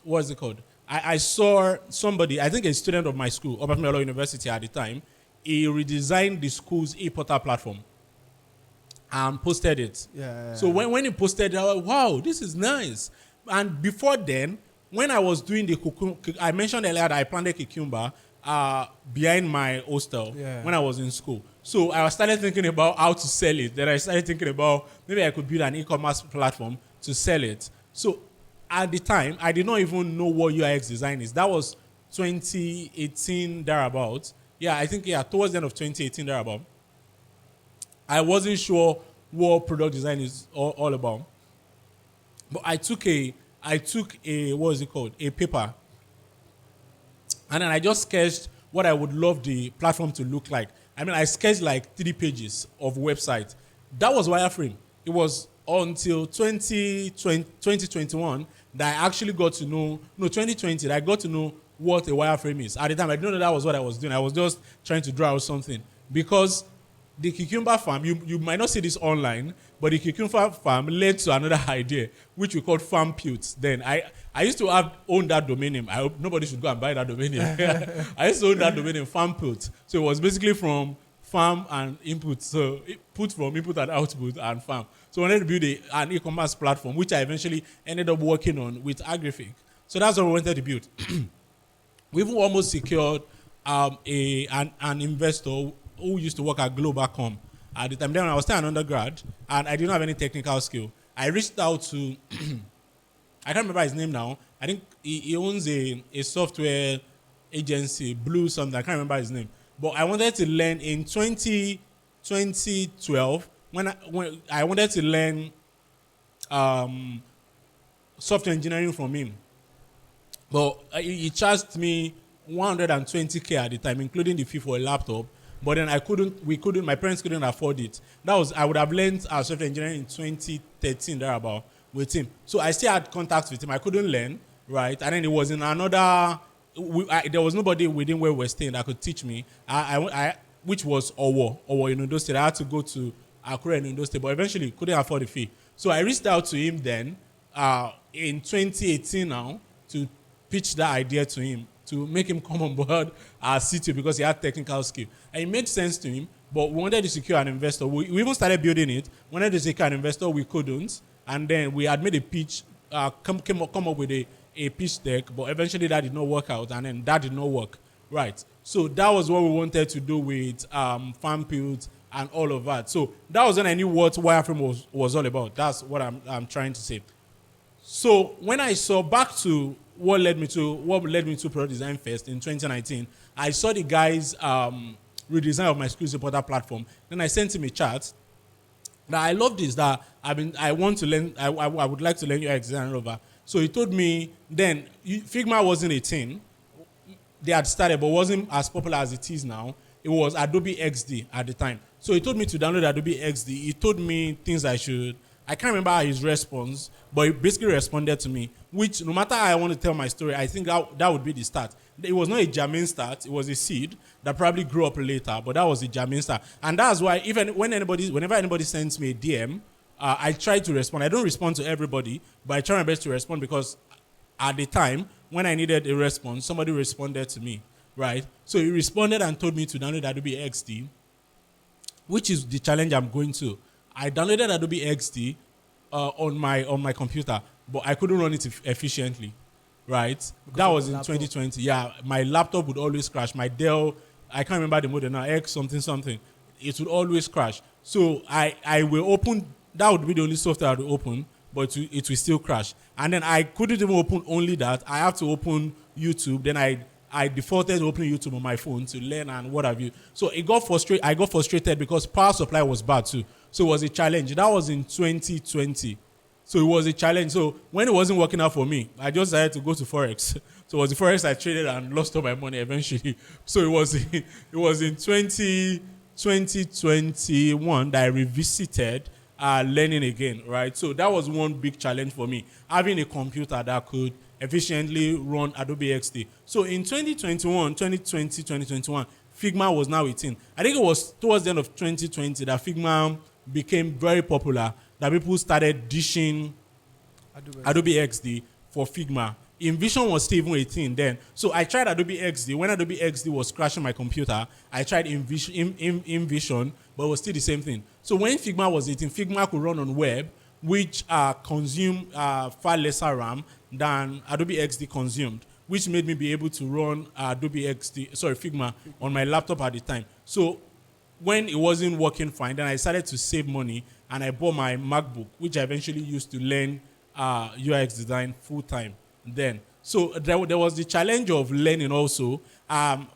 what's it called? I saw somebody, I think a student of my school, Obafemi University at the time. He redesigned the school's e-portal platform and posted it. Yeah. So when he posted it, I was like, wow, this is nice. And before then, when I was doing I mentioned earlier that I planted cucumber behind my hostel when I was in school. So I started thinking about how to sell it. Then I started thinking about maybe I could build an e-commerce platform to sell it. So at the time, I did not even know what UIX design is. That was 2018 thereabout. Yeah, I think, towards the end of 2018 thereabout. I wasn't sure what product design is all about. But I took a what is it called? A paper, and then I just sketched what I would love the platform to look like. I mean, I sketched like 3 pages of website. That was wireframe. It was until 2021 that I actually got to know, no, 2020, that I got to know what a wireframe is. At the time, I didn't know that was what I was doing. I was just trying to draw out something. Because the cucumber farm, you might not see this online, but the cucumber farm led to another idea, which we called farm putes. Then I used to own that domain name. I hope nobody should go and buy that domain name. I used to own that domain name, farm putes. So it was basically from farm and input. So put from input and output and farm. So I wanted to build an e-commerce platform, which I eventually ended up working on with Agrific. So that's what we wanted to build. We even almost secured an investor who used to work at Globalcom at the time. Then when I was still an undergrad and I didn't have any technical skill, I reached out to I can't remember his name now. I think he owns a software agency, Blue something. I can't remember his name. But I wanted to learn in 2012 when I wanted to learn software engineering from him. But he charged me 120K at the time, including the fee for a laptop. But then my parents couldn't afford it. I would have learned software engineering in 2013, thereabout, with him. So I still had contacts with him. I couldn't learn, right? And then it was in another, there was nobody within where we were staying that could teach me, which was Owo in Ondo State. I had to go to Akure in Ondo State, but eventually couldn't afford the fee. So I reached out to him then, in 2018 now, to pitch that idea to him, to make him come on board as CTO because he had technical skill. And it made sense to him, but we wanted to secure an investor. We even started building it. We wanted to secure an investor, we couldn't. And then we had made a pitch, come up with a pitch deck, but eventually that did not work out, and then that did not work. Right. So that was what we wanted to do with farm builds and all of that. So that was when I knew what wireframe was all about. That's what I'm trying to say. So when I saw back to what led me to product design first in 2019, I saw the guys redesign of my school supporter platform. Then I sent him a chat. Now I love this, that I want to learn. I would like to learn UX design over. So he told me then Figma wasn't a thing. They had started, but wasn't as popular as it is now. It was Adobe XD at the time. So he told me to download Adobe XD. He told me things I should. I can't remember his response, but he basically responded to me, which no matter how I want to tell my story, I think that would be the start. It was not a germane start. It was a seed that probably grew up later, but that was a germane start. And that's why whenever anybody sends me a DM, I try to respond. I don't respond to everybody, but I try my best to respond because at the time, when I needed a response, somebody responded to me, right? So he responded and told me to download Adobe XD, which is the challenge I'm going to. I downloaded Adobe XD on my computer, but I couldn't run it efficiently, right? Because that was in 2020. Yeah, my laptop would always crash. My Dell, I can't remember the model now, X something. It would always crash. So I will open, that would be the only software I would open, but it will still crash. And then I couldn't even open only that. I have to open YouTube. Then I defaulted to opening YouTube on my phone to learn and what have you. So I got frustrated because power supply was bad too. So it was a challenge. That was in 2020. So it was a challenge. So when it wasn't working out for me, I just decided to go to Forex. So it was the Forex I traded and lost all my money eventually. So it was in 2021 that I revisited learning again, right? So that was one big challenge for me, having a computer that could efficiently run Adobe XD. So in 2021, Figma was now 18. I think it was towards the end of 2020 that Figma became very popular, that people started dishing Adobe XD for Figma. InVision was still even 18 then. So I tried Adobe XD. When Adobe XD was crashing my computer, I tried InVision, but it was still the same thing. So when Figma was 18, Figma could run on web, which consumed far lesser RAM than Adobe XD consumed, which made me be able to run Figma on my laptop at the time. So when it wasn't working fine, then I started to save money and I bought my MacBook, which I eventually used to learn UX design full time then. So there was the challenge of learning also.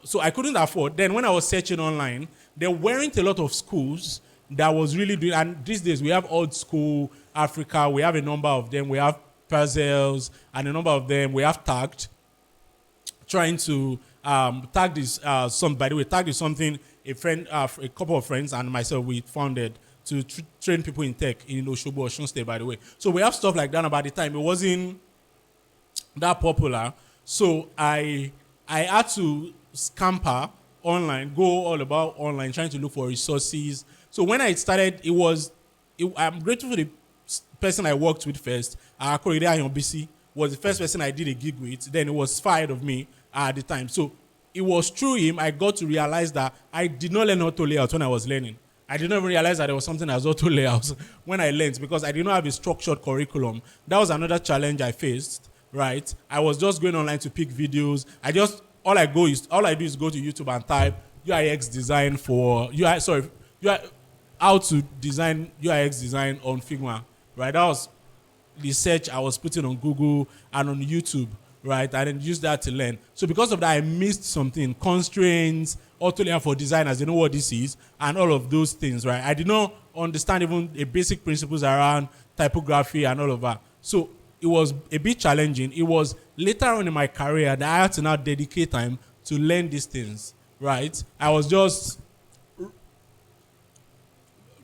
So I couldn't afford. Then when I was searching online, there weren't a lot of schools that was really doing, and these days we have old school Africa. We have a number of them. We have puzzles, and a number of them we have tagged, trying to tag this by the way, tag is something a friend, a couple of friends and myself we founded to train people in tech in Oshobo, Osun State, by the way. So we have stuff like that. And by the time it wasn't that popular, so I had to scamper online, go all about online, trying to look for resources. So when I started, I'm grateful for the person I worked with first. Korede Ayonbisi was the first person I did a gig with. Then it was fired of me at the time. So it was through him I got to realize that I did not learn auto layout when I was learning. I did not even realize that there was something as auto layouts when I learned, because I did not have a structured curriculum. That was another challenge I faced, right? I was just going online to pick videos. All I do is go to YouTube and type UIX design how to design UIX design on Figma, right? That was the search I was putting on Google and on YouTube, right? I then use that to learn. So because of that, I missed something, constraints, auto layout for designers, they know what this is, and all of those things, right? I did not understand even the basic principles around typography and all of that. So it was a bit challenging. It was later on in my career that I had to now dedicate time to learn these things, right? I was just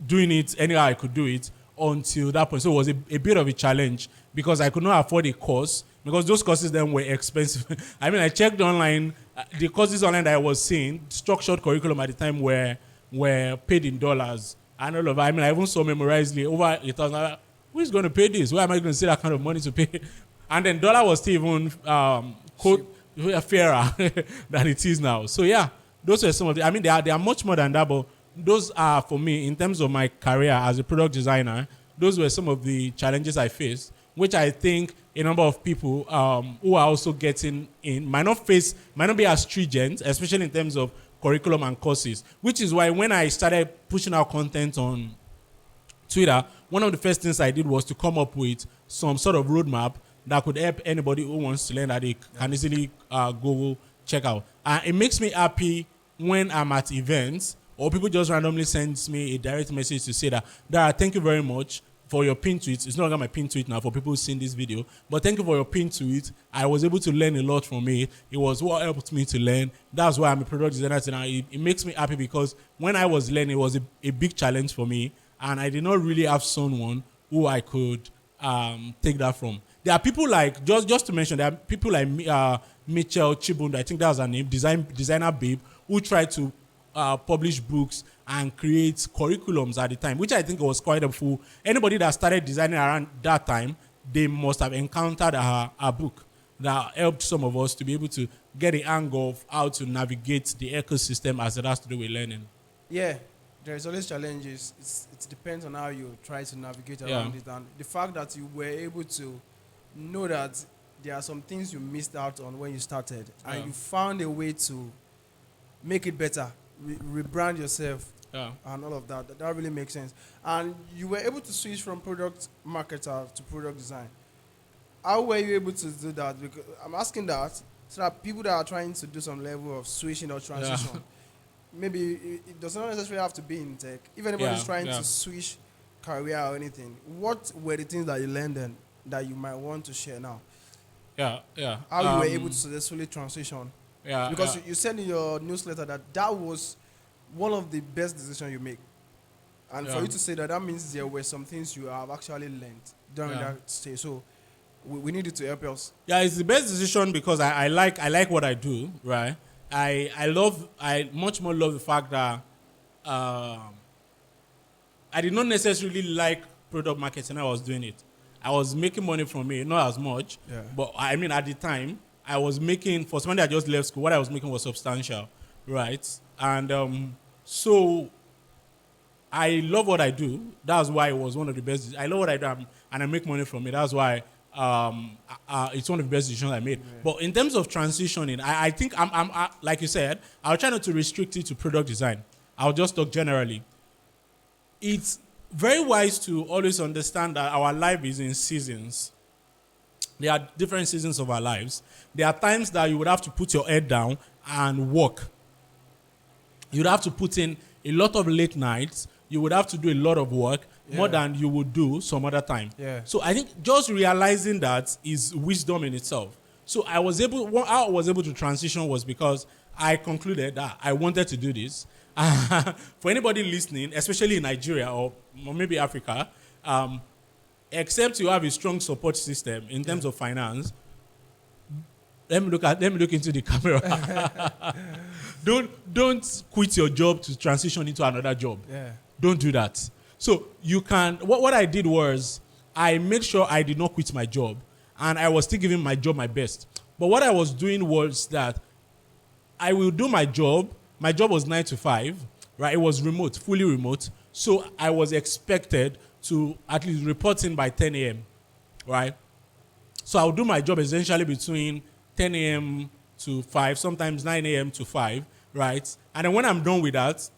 doing it anyhow I could do it until that point. So it was a bit of a challenge because I could not afford a course, because those courses then were expensive. I mean, I checked online, the courses online that I was seeing, structured curriculum at the time were paid in dollars and all of that. I mean, I even saw Memorizely over 1,000. Who is going to pay this? Where am I going to see that kind of money to pay? And then dollar was still even fairer than it is now. So yeah, those were some of the, I mean, they are much more than that, but those are, for me, in terms of my career as a product designer, those were some of the challenges I faced, which I think a number of people who are also getting in might not be as stringent, especially in terms of curriculum and courses, which is why when I started pushing out content on Twitter, one of the first things I did was to come up with some sort of roadmap that could help anybody who wants to learn that they can easily go check out. It makes me happy when I'm at events or people just randomly send me a direct message to say that, Dara, thank you very much for your pin tweet. It's no longer my pin tweet now for people who've seen this video, but thank you for your pin tweet. I was able to learn a lot from it. It was what helped me to learn. That's why I'm a product designer now. It makes me happy because when I was learning, it was a big challenge for me, and I did not really have someone who I could take that from. There are people like, just to mention, there are people like Mitchell Chibundu, I think that was her name, designer babe, who tried to publish books and create curriculums at the time, which I think was quite helpful. Anybody that started designing around that time, they must have encountered a book that helped some of us to be able to get a hang of how to navigate the ecosystem as it has to do with learning. Yeah, there's always challenges. It depends on how you try to navigate around it. And the fact that you were able to know that there are some things you missed out on when you started, and you found a way to make it better, rebrand yourself, and all of that. That really makes sense. And you were able to switch from product marketer to product design. How were you able to do that? Because I'm asking that so that people that are trying to do some level of switching or transition, maybe it does not necessarily have to be in tech. If anybody is trying to switch career or anything, what were the things that you learned then that you might want to share now? How you were able to successfully transition? Because you said in your newsletter that was one of the best decisions you make. And for you to say that means there were some things you have actually learned during that stage. So we need you to help us. Yeah, it's the best decision because I like what I do, right? I much more love the fact that I did not necessarily like product marketing when I was doing it. I was making money from it, not as much. But I mean, at the time, I was making, for somebody that just left school, what I was making was substantial, right? And so I love what I do. That's why it was one of the best. I love what I do, and I make money from it. That's why it's one of the best decisions I made. But in terms of transitioning, I think I'm like you said, I'll try not to restrict it to product design. I'll just talk generally. It's very wise to always understand that our life is in seasons. There are different seasons of our lives. There are times that you would have to put your head down and work. You'd have to put in a lot of late nights. You would have to do a lot of work. more Yeah. than you would do some other time. Yeah. So I think just realizing that is wisdom in itself. So what I was able to transition was because I concluded that I wanted to do this. For anybody listening, especially in Nigeria or maybe Africa, except you have a strong support system in terms of finance, let me look into the camera. Don't quit your job to transition into another job. Yeah. Don't do that. So you can. What I did was I made sure I did not quit my job, and I was still giving my job my best. But what I was doing was that I will do my job. My job was 9 to 5, right? It was remote, fully remote. So I was expected to at least report in by 10 a.m., right? So I'll do my job essentially between 10 a.m. to 5, sometimes 9 a.m. to 5, right? And then when I'm done with that,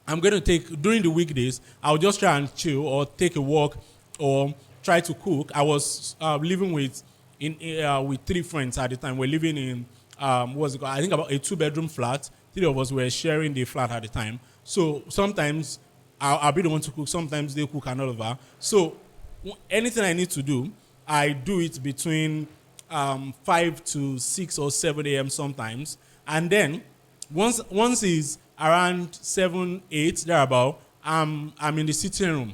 I'm going to take, during the weekdays, I'll just try and chill or take a walk or try to cook. I was living with 3 friends at the time. We're living in, what was it called? I think about a 2-bedroom flat. 3 of us were sharing the flat at the time. So sometimes I'll be the one to cook. Sometimes they cook and all of that. So anything I need to do, I do it between 5 to 6 or 7 a.m. sometimes. And then once it's around 7, 8, thereabout, I'm in the sitting room.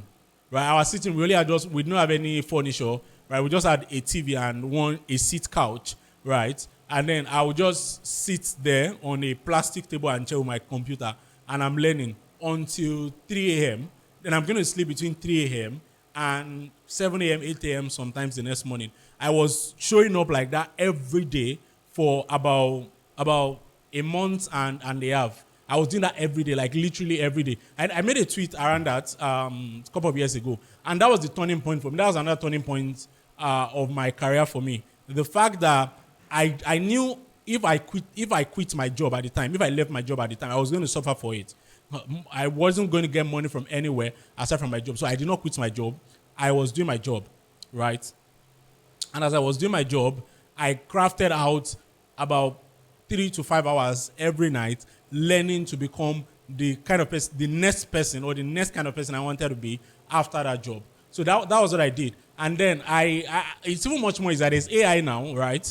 Right? Our sitting really we don't have any furniture. Right? We just had a TV and a seat couch. Right? And then I would just sit there on a plastic table and chair with my computer, and I'm learning until 3 a.m. Then I'm going to sleep between 3 a.m. and 7 a.m., 8 a.m. sometimes the next morning. I was showing up like that every day for about a month and a half. I was doing that every day, like literally every day. I made a tweet around that a couple of years ago, and that was the turning point for me. That was another turning point of my career for me. The fact that I knew if I quit my job at the time, if I left my job at the time, I was going to suffer for it. I wasn't going to get money from anywhere aside from my job. So I did not quit my job. I was doing my job, right? And as I was doing my job, I crafted out about 3 to 5 hours every night, learning to become the kind of person, the next person or the next kind of person I wanted to be after that job. So that was what I did. And then it's even much more is that there's AI now, right?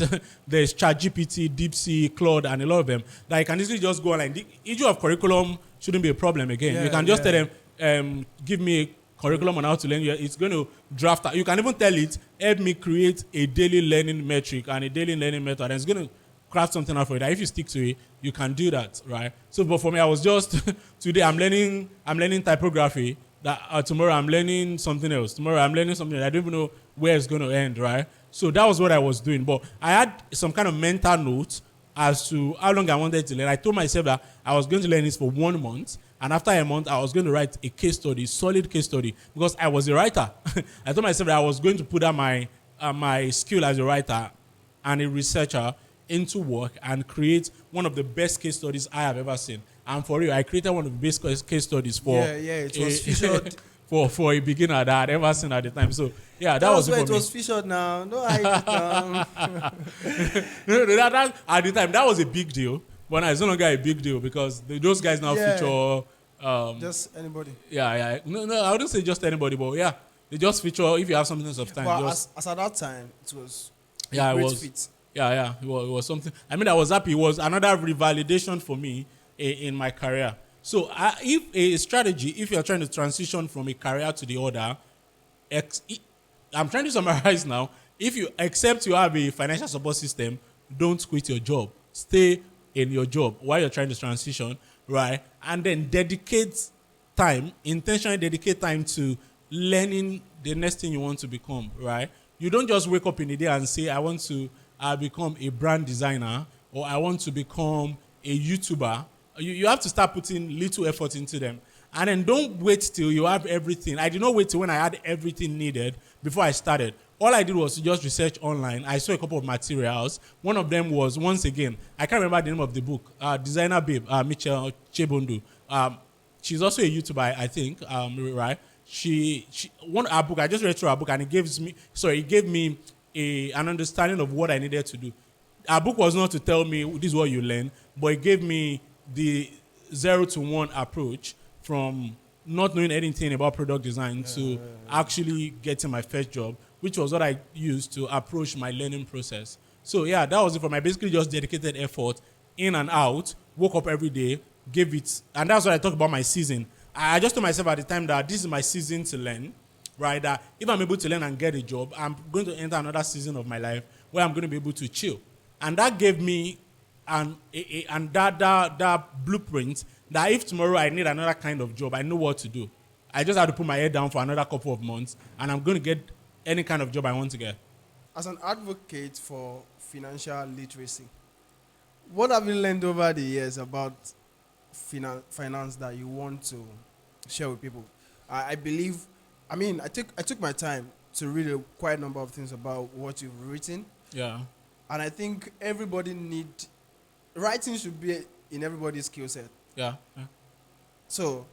There's ChatGPT, DeepSeek, Claude, and a lot of them that you can easily just go online. The issue of curriculum shouldn't be a problem again. Yeah, you can just tell them, give me a curriculum on how to learn. It's going to draft out. You can even tell it, help me create a daily learning metric and a daily learning method. And it's going to craft something out for you. That if you stick to it, you can do that, right? So, but for me, I was just today I'm learning typography. That tomorrow I'm learning something else. Tomorrow I'm learning something else. I don't even know where it's going to end, right? So that was what I was doing. But I had some kind of mental note as to how long I wanted to learn. I told myself that I was going to learn this for 1 month. And after a month, I was going to write a case study, solid case study, because I was a writer. I told myself that I was going to put out my skill as a writer and a researcher into work and create one of the best case studies I have ever seen. And for real, I created one of the best case studies for it was featured for a beginner that I had ever seen at the time. So yeah, that was where it it for me. was featured now. No, I that at the time that was a big deal. But now it's no longer a big deal because those guys now feature just anybody. Yeah. No, I wouldn't say just anybody, but yeah, they just feature if you have something of time. But as at that time, it was it great was fit. Yeah, it was something. I mean, I was happy. It was another revalidation for me in my career. So, if you're trying to transition from a career to the other, I'm trying to summarize now. If you accept you have a financial support system, don't quit your job. Stay in your job while you're trying to transition, right? And then intentionally dedicate time to learning the next thing you want to become, right? You don't just wake up in the day and say, I want to become a brand designer or I want to become a YouTuber. You have to start putting little effort into them. And then don't wait till you have everything. I did not wait till when I had everything needed before I started. All I did was to just research online. I saw a couple of materials. One of them was, once again, I can't remember the name of the book, Designer Babe, Michelle Chebundu. She's also a YouTuber, I think, right? She her book, I just read through her book, and it gave me an understanding of what I needed to do. Her book was not to tell me this is what you learn, but it gave me the 0 to 1 approach from not knowing anything about product design to actually getting my first job, which was what I used to approach my learning process. So yeah, that was it for my basically just dedicated effort in and out, woke up every day, gave it, and that's what I talk about my season. I just told myself at the time that this is my season to learn, right? That if I'm able to learn and get a job, I'm going to enter another season of my life where I'm going to be able to chill. And that gave me that blueprint that if tomorrow I need another kind of job, I know what to do. I just have to put my head down for another couple of months, and I'm going to get any kind of job I want to get. As an advocate for financial literacy, what have you learned over the years about finance that you want to share with people? I believe, I took my time to read a quite number of things about what you've written, Yeah. and I think writing should be in everybody's skill set. Yeah. Yeah. So,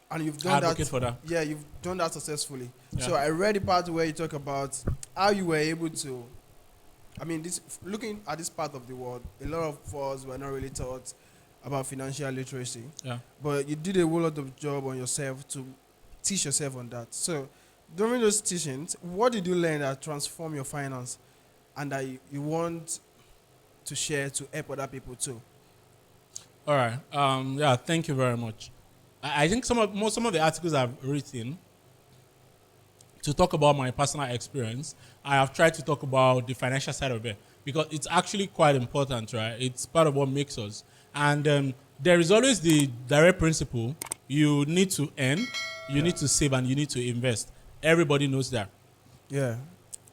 and you've done Advocate that. for that. Yeah, you've done that successfully. Yeah. So I read the part where you talk about how you were able to. Looking at this part of the world, a lot of us were not really taught about financial literacy. Yeah. But you did a whole lot of job on yourself to teach yourself on that. So during those teachings, what did you learn that transformed your finance and that you want to share to help other people too? All right. Yeah. Thank you very much. I think some of the articles I've written to talk about my personal experience, I have tried to talk about the financial side of it because it's actually quite important, right? It's part of what makes us. And there is always the direct principle: you need to earn, you need to save, and you need to invest. Everybody knows that. Yeah.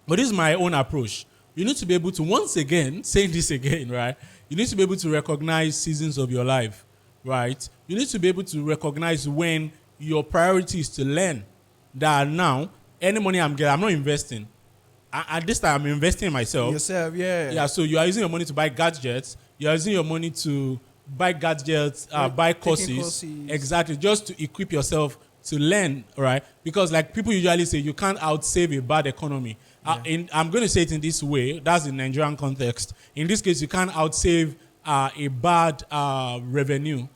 But this is my own approach. You need to be able to, once again, saying this again, right? You need to be able to recognize seasons of your life, right? You need to be able to recognize when your priority is to learn. That now, any money I'm getting, I'm not investing. At this time, I'm investing in myself. Yourself, yeah. Yeah, so you are using your money to buy gadgets. You are using your money to buy gadgets, buy courses. Exactly, just to equip yourself to learn, right? Because like people usually say, you can't outsave a bad economy. I'm going to say it in this way. That's the Nigerian context. In this case, you can't outsave a bad revenue.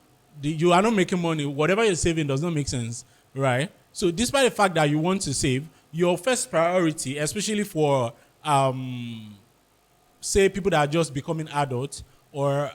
You are not making money. Whatever you're saving does not make sense, right? So despite the fact that you want to save, your first priority, especially for, say, people that are just becoming adults or,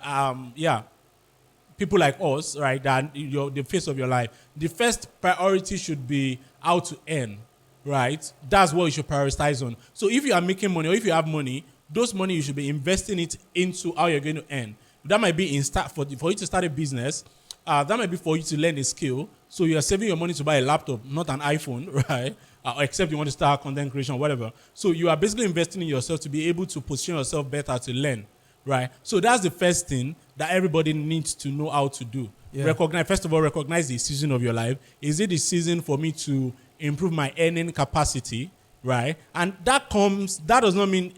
people like us, right, that you're the face of your life, the first priority should be how to earn, right? That's what you should prioritize on. So if you are making money or if you have money, those money you should be investing it into how you're going to earn. That might be for you to start a business. That might be for you to learn a skill. So you are saving your money to buy a laptop, not an iPhone, right? Except you want to start content creation or whatever. So you are basically investing in yourself to be able to position yourself better to learn, right? So that's the first thing that everybody needs to know how to do. Yeah. First of all, recognize the season of your life. Is it the season for me to improve my earning capacity, right? And that does not mean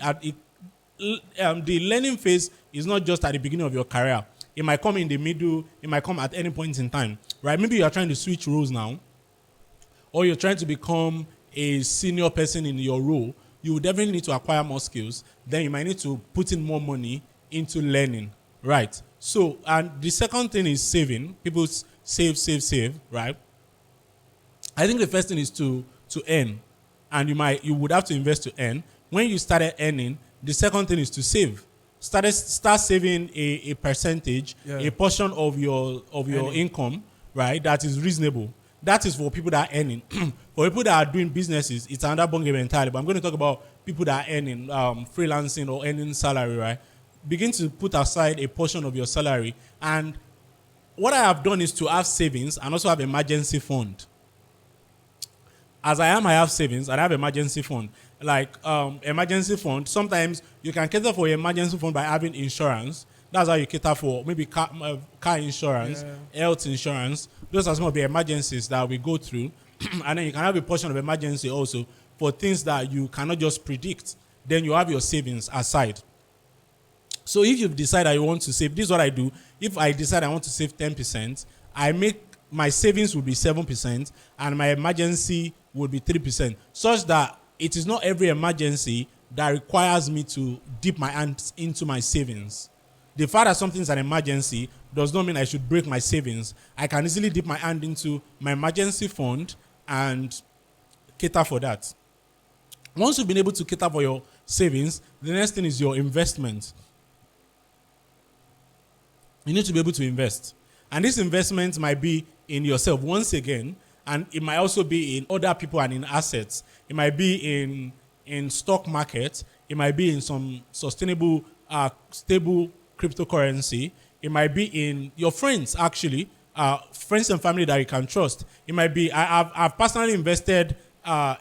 the learning phase is not just at the beginning of your career. It might come in the middle. It might come at any point in time, right? Maybe you are trying to switch roles now, or you're trying to become a senior person in your role. You definitely need to acquire more skills. Then you might need to put in more money into learning, right? So, and the second thing is saving. People save, right? I think the first thing is to earn, and you would have to invest to earn. When you started earning, the second thing is to save. Start saving a percentage, a portion of your income, right? That is reasonable. That is for people that are earning. For people that are doing businesses, it's another ballgame entirely. But I'm going to talk about people that are earning, freelancing or earning salary, right? Begin to put aside a portion of your salary. And what I have done is to have savings and also have emergency fund. As I have savings and I have emergency fund. Like emergency fund, sometimes you can cater for your emergency fund by having insurance. That's how you cater for maybe car insurance, health insurance. Those are some of the emergencies that we go through. And then you can have a portion of emergency also for things that you cannot just predict. Then you have your savings aside. So if you've decided you want to save, this is what I do. If I decide I want to save 10%, I make my savings will be 7% and my emergency will be 3%, such that it is not every emergency that requires me to dip my hands into my savings, The fact that something is an emergency does not mean I should break my savings. I can easily dip my hand into my emergency fund and cater for that. Once you've been able to cater for your savings, the next thing is your investment. You need to be able to invest. And this investment might be in yourself once again, and it might also be in other people and in assets. It might be in stock market. It might be in some sustainable, stable cryptocurrency. It might be in your friends, actually, friends and family that you can trust. It might be, I've personally invested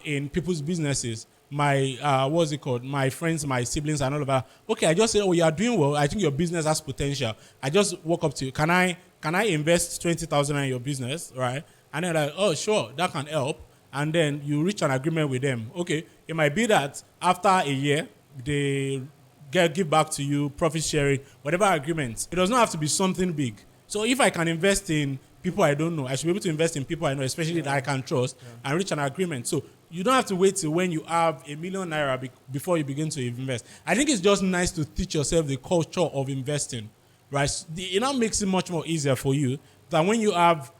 in people's businesses. My what's it called? My friends, my siblings, and all of that. Okay, I just say, oh, you are doing well. I think your business has potential. I just walk up to you. Can I invest 20,000 in your business, right? And they're like, oh, sure, that can help. And then you reach an agreement with them. Okay, it might be that after a year they give back to you profit sharing, whatever agreement. It does not have to be something big. So if I can invest in people I don't know, I should be able to invest in people I know, especially that I can trust, and reach an agreement. So you don't have to wait till when you have ₦1,000,000 before you begin to invest. I think it's just nice to teach yourself the culture of investing, right? It now makes it much more easier for you that when you have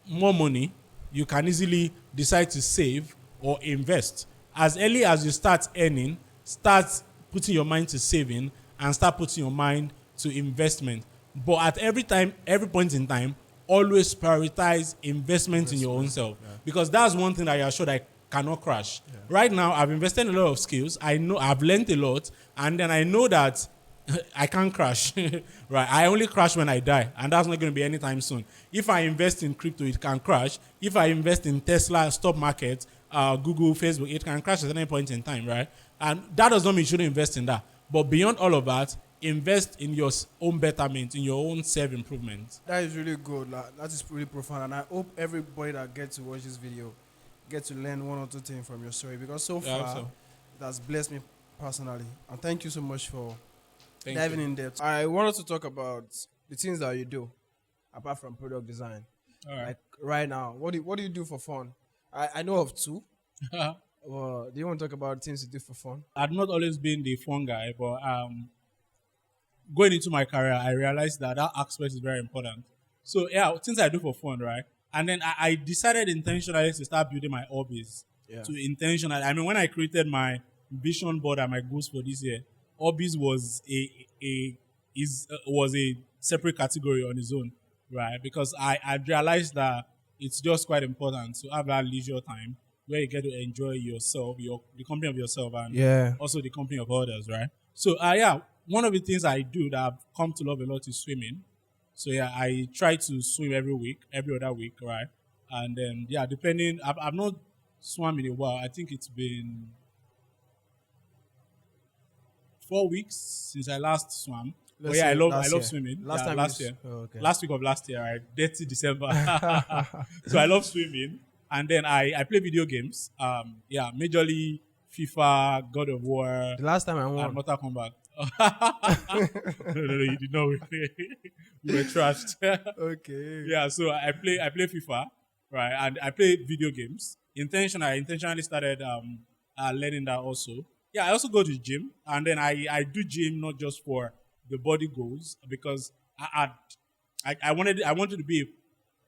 more money, you can easily decide to save or invest. As early as you start earning, start putting your mind to saving and start putting your mind to investment. But at every point in time, always prioritize investment in your own self. Because that's one thing that you're sure that cannot crash. Right now, I've invested in a lot of skills. I know I've learned a lot, and then I know that I can't crash. Right? I only crash when I die, and that's not going to be anytime soon. If I invest in crypto, it can crash. If I invest in Tesla, stock market, Google, Facebook, it can crash at any point in time, right? And that does not mean you shouldn't invest in that. But beyond all of that, invest in your own betterment, in your own self-improvement. That is really good. That is really profound, and I hope everybody that gets to watch this video get to learn one or two things from your story, because so far it has blessed me personally. And thank you so much for diving in depth. I wanted to talk about the things that you do apart from product design. All right. Like right now, what do you do for fun? I know of two. Do you want to talk about things you do for fun? I've not always been the fun guy, but going into my career, I realized that aspect is very important. So yeah, things I do for fun, right? And then I decided intentionally to start building my hobbies. Yeah. To intentionally, I mean, when I created my vision board and my goals for this year, hobbies was was a separate category on its own, right? Because I realized that it's just quite important to have that leisure time where you get to enjoy yourself, the company of yourself, and also the company of others, right? So yeah, one of the things I do that I've come to love a lot is swimming. So yeah, I try to swim every other week, right? And then yeah, depending, I've not swum in a while. I think it's been 4 weeks since I last swam. But yeah, I love swimming. Last year. Oh, okay. Last week of last year, right? 30 December. So I love swimming. And then I play video games. Yeah, majorly FIFA, God of War. The last time I And won. Mortal Kombat. No, you did not win. You were trashed. Okay. Yeah, so I play FIFA, right? And I play video games. I intentionally started learning that also. Yeah, I also go to gym, and then I do gym not just for the body goals, because I wanted to be a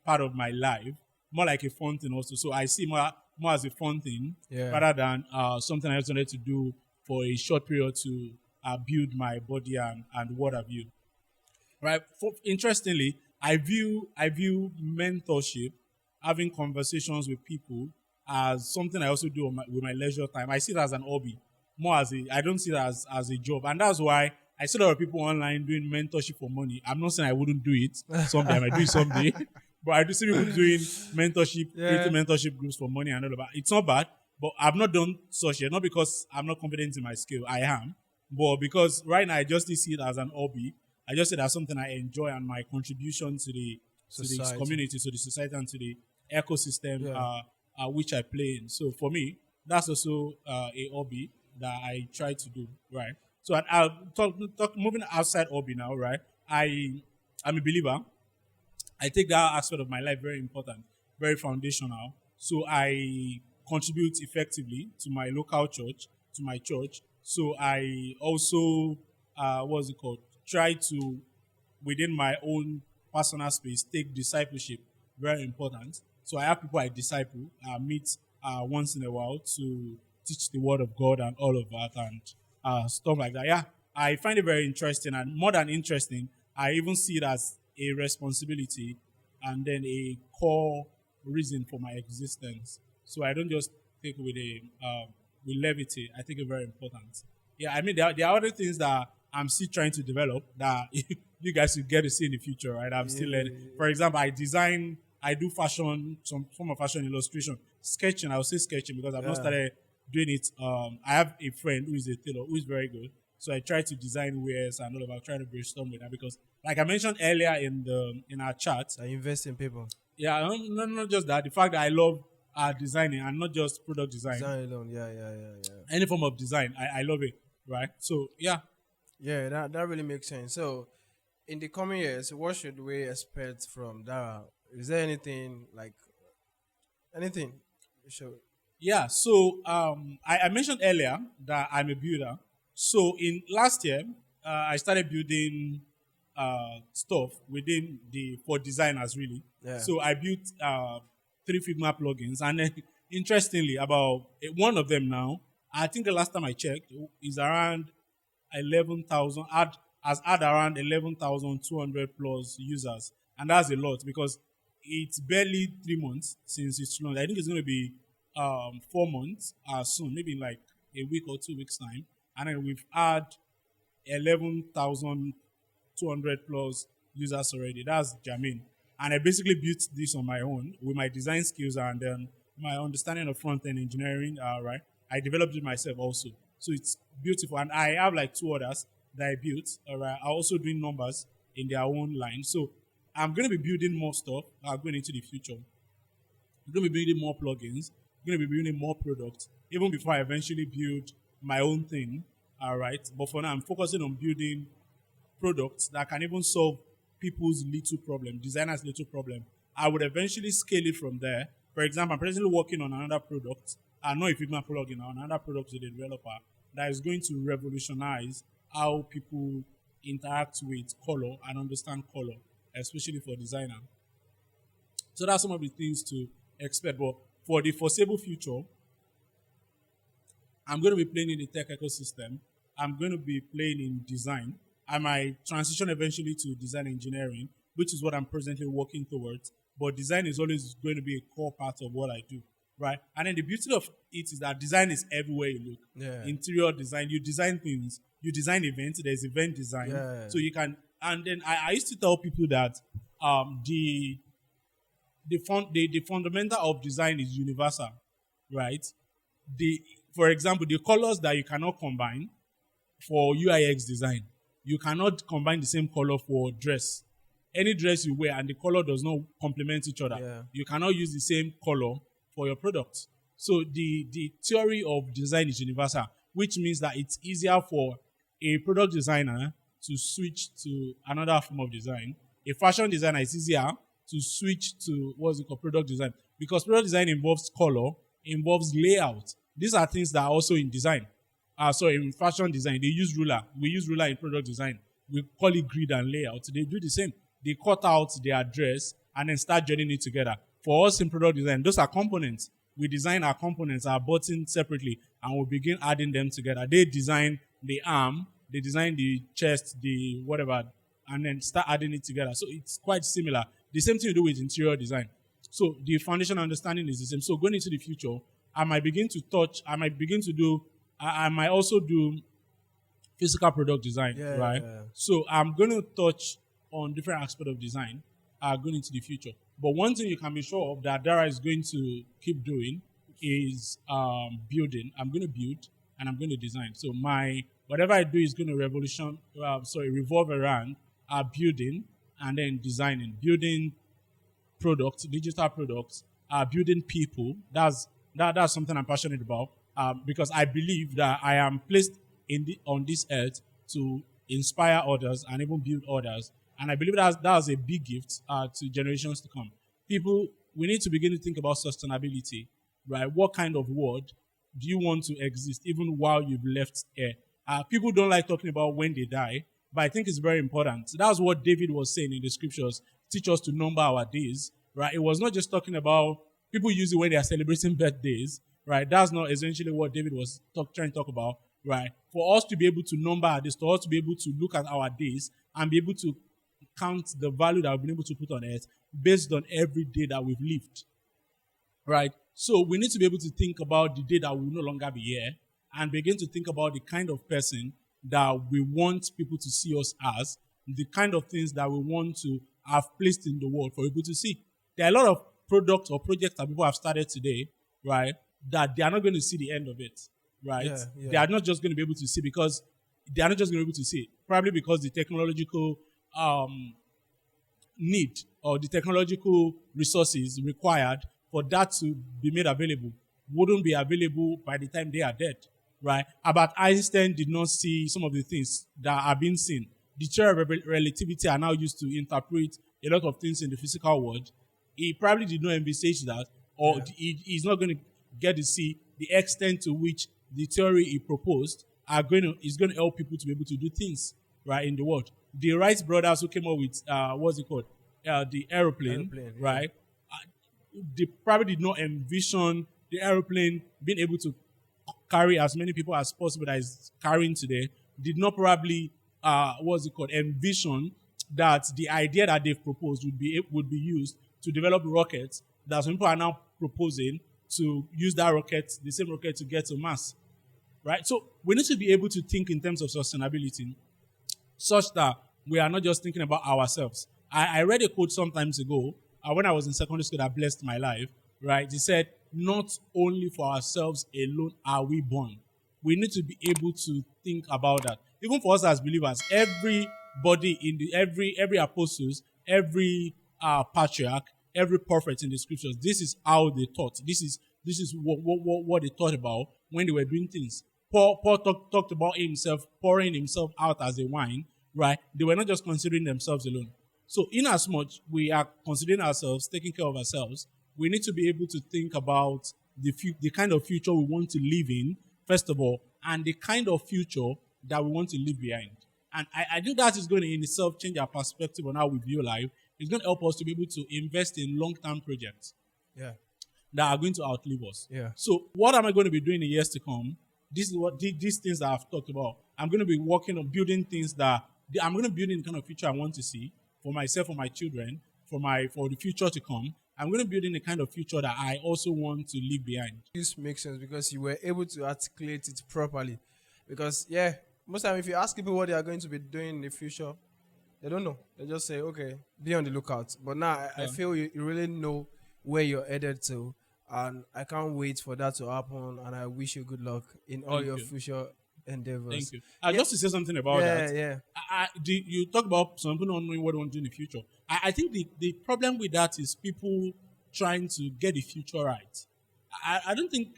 part of my life, more like a fun thing also. So I see more as a fun thing rather than something I just wanted to do for a short period to build my body and what have you. Right. Interestingly, I view mentorship, having conversations with people, as something I also do with my leisure time. I see it as an hobby, more as I don't see it as a job, and that's why I see a lot of people online doing mentorship for money. I'm not saying I wouldn't do it someday. I might do it someday, but I do see people doing mentorship, creating mentorship groups for money and all of that. It's not bad, but I've not done such yet. Not because I'm not confident in my skill. I am, but because right now I just see it as an hobby. I just see it as something I enjoy, and my contribution to the community, to the society, and to the ecosystem which I play in. So for me, that's also a hobby that I try to do, right? So I'll talk moving outside hobby now, right? I'm a believer. I take that aspect of my life very important, very foundational. So I contribute effectively to my local church, to my church. So I also, what's it called? try to, within my own personal space, take discipleship very important. So I have people I disciple, meet once in a while to teach the word of God and all of that and stuff like that. Yeah, I find it very interesting, and more than interesting, I even see it as a responsibility and then a core reason for my existence. So I don't just take it with levity. I think it's very important. Yeah, I mean there are other things that I'm still trying to develop that you guys will get to see in the future, right? I'm still learning. For example, I do fashion, some form of fashion illustration, sketching. I would say sketching because I've not Yeah. started doing it. I have a friend who is a tailor who is very good. So I try to design wares and all of that, trying to brainstorm with that because, like I mentioned earlier in our chat, I invest in people. yeah, not just that. The fact that I love designing and not just product design, Design alone. Yeah, yeah, yeah, yeah. any form of design, I love it, right? So yeah, Yeah, that really makes sense. So, in the coming years, what should we expect from Dara? Is there anything like anything? Should yeah. So I mentioned earlier that I'm a builder. So in last year, I started building stuff within the for designers really. yeah, So I built three Figma plugins, and then interestingly, about one of them now, I think the last time I checked is around 11,000 has had around 11,200 plus users, and that's a lot because it's barely 3 months since it's launched. I think it's going to be 4 months soon, maybe in like a week or 2 weeks time, and then we've had 11,200 plus users already. That's Jamin. And I basically built this on my own with my design skills and my understanding of front end engineering. Right, I developed it myself also, so it's beautiful. And I have like two others that I built. All right, I also doing numbers in their own line. So I'm going to be building more stuff going into the future. I'm going to be building more plugins. I'm going to be building more products, even before I eventually build my own thing. All right, but for now, I'm focusing on building products that can even solve people's little problem, designers' little problem. I would eventually scale it from there. For example, I'm presently working on another product, not a Figma plugin, on another product with a developer that is going to revolutionize how people interact with color and understand color, especially for designer. So that's some of the things to expect. But for the foreseeable future, I'm going to be playing in the tech ecosystem. I'm going to be playing in design. I might transition eventually to design engineering, which is what I'm presently working towards. But design is always going to be a core part of what I do, right? And then the beauty of it is that design is everywhere you look. yeah, Interior design, you design things, you design events. There's event design, yeah, so you can. And then I used to tell people that the fundamental of design is universal, right? The For example, the colors that you cannot combine for UIX design, you cannot combine the same color for dress. Any dress you wear and the color does not complement each other, yeah, you cannot use the same color for your product. So the theory of design is universal, which means that it's easier for a product designer to switch to another form of design. A fashion designer is easier to switch to what's it called, product design, because product design involves color, involves layout. These are things that are also in design. So in fashion design, they use ruler. We use ruler in product design. We call it grid and layout. They do the same. They cut out their address and then start joining it together. For us in product design, those are components. We design our components, our buttons separately, and we begin adding them together. They design the arm, they design the chest, the whatever, and then start adding it together. So it's quite similar. The same thing you do with interior design. So the foundation understanding is the same. So going into the future, I might begin to touch, I might begin to do, I might also do physical product design, yeah, right? yeah. So I'm going to touch on different aspects of design going into the future. But one thing you can be sure of that Dara is going to keep doing is building. I'm going to build and I'm going to design. So my whatever I do is going to revolve around building and then designing, building products, digital products, building people. That's something I'm passionate about because I believe that I am placed on this earth to inspire others and even build others. And I believe that's a big gift to generations to come. People, we need to begin to think about sustainability, right? What kind of world do you want to exist even while you've left here? People don't like talking about when they die, but I think it's very important. That's what David was saying in the scriptures. Teach us to number our days, right? It was not just talking about people use it when they are celebrating birthdays, right? That's not essentially what David was trying to talk about, right? For us to be able to number our days, for us to be able to look at our days and be able to count the value that we've been able to put on earth based on every day that we've lived, right? So we need to be able to think about the day that we will no longer be here and begin to think about the kind of person that we want people to see us as, the kind of things that we want to have placed in the world for people to see. There are a lot of products or projects that people have started today, right, that they are not going to see the end of it, right? Yeah, yeah. They are not just going to be able to see because they are not just going to be able to see it, probably because the technological need or the technological resources required for that to be made available wouldn't be available by the time they are dead, right? Albert Einstein did not see some of the things that are being seen. The theory of relativity are now used to interpret a lot of things in the physical world. He probably did not envisage that, or he's not going to get to see the extent to which the theory he proposed is going to help people to be able to do things, right, in the world. The Wright brothers who came up with, what's it called? The aeroplane, right? They probably did not envision the aeroplane being able to carry as many people as possible that is carrying today. Did not probably, envision that the idea that they've proposed would be used to develop rockets that some people are now proposing to use that rocket, the same rocket, to get to Mars, right? So we need to be able to think in terms of sustainability such that we are not just thinking about ourselves. I read a quote some times ago when I was in secondary school that blessed my life, right? He said, not only for ourselves alone are we born. We need to be able to think about that. Even for us as believers, everybody every apostles, every patriarch, every prophet in the scriptures, this is how they thought. This is what they thought about when they were doing things. Paul talked about himself pouring himself out as a wine, right? They were not just considering themselves alone. So in as much we are considering ourselves, taking care of ourselves, we need to be able to think about the kind of future we want to live in, first of all, and the kind of future that we want to leave behind. And I think that is going to in itself change our perspective on how we view life. It's going to help us to be able to invest in long-term projects that are going to outlive us. Yeah. So what am I going to be doing in years to come? This is what these things that I've talked about. I'm going to be working on building things that I'm going to build in the kind of future I want to see for myself, for my children, for the future to come. I'm going to build in the kind of future that I also want to leave behind. This makes sense because you were able to articulate it properly. Because most time if you ask people what they are going to be doing in the future, they don't know. They just say, okay, be on the lookout. But now I feel you really know where you're headed to. And I can't wait for that to happen. And I wish you good luck in all your future endeavors. Thank you. Just to say something about that. You talk about some people not knowing what they want to do in the future. I think the problem with that is people trying to get the future right. I don't think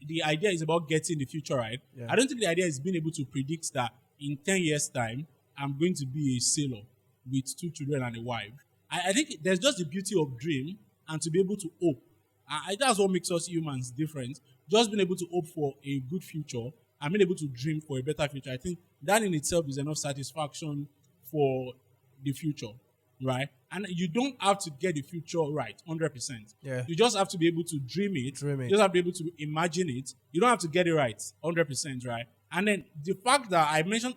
the idea is about getting the future right. Yeah. I don't think the idea is being able to predict that in 10 years' time, I'm going to be a sailor with 2 children and a wife. I think there's just the beauty of dream and to be able to hope. That's what makes us humans different. Just being able to hope for a good future and being able to dream for a better future. I think that in itself is enough satisfaction for the future, right? And you don't have to get the future right 100%. Yeah. You just have to be able to dream it. You just have to be able to imagine it. You don't have to get it right 100%, right? And then the fact that I mentioned,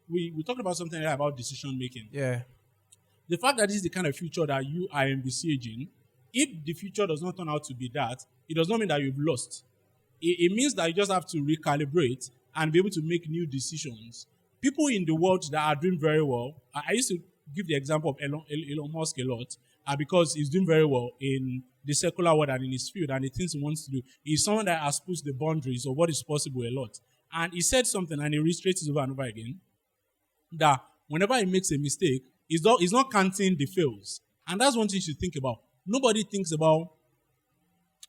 we talked about something about decision making. Yeah. The fact that this is the kind of future that you are envisaging, if the future does not turn out to be that, it does not mean that you've lost. It means that you just have to recalibrate and be able to make new decisions. People in the world that are doing very well, I used to give the example of Elon Musk a lot because he's doing very well in the secular world and in his field and the things he wants to do. He's someone that has pushed the boundaries of what is possible a lot. And he said something, and he reiterates it over and over again, that whenever he makes a mistake, he's not counting the fails. And that's one thing you should think about. Nobody thinks about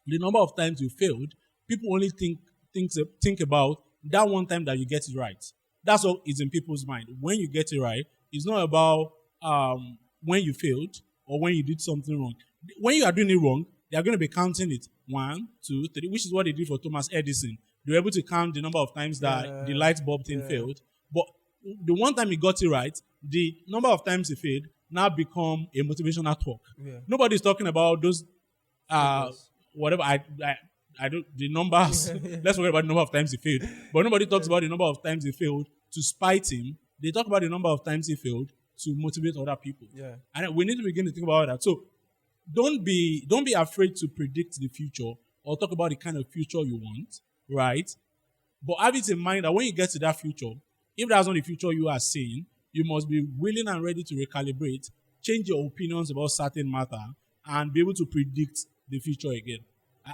the number of times you failed. People only think about that one time that you get it right. That's what is in people's mind. When you get it right, it's not about when you failed or when you did something wrong. When you are doing it wrong, they are going to be counting it 1, 2, 3, which is what they did for Thomas Edison. They were able to count the number of times that the light bulb thing failed. But the one time he got it right, the number of times he failed now become a motivational talk. Yeah. Nobody's talking about those uh Failures. whatever I don't the numbers. Let's forget about the number of times he failed. But nobody talks about the number of times he failed to spite him. They talk about the number of times he failed to motivate other people. Yeah. And we need to begin to think about that. So don't be afraid to predict the future or talk about the kind of future you want, right? But have it in mind that when you get to that future, if that's not the future you are seeing, you must be willing and ready to recalibrate, change your opinions about certain matter, and be able to predict the future again.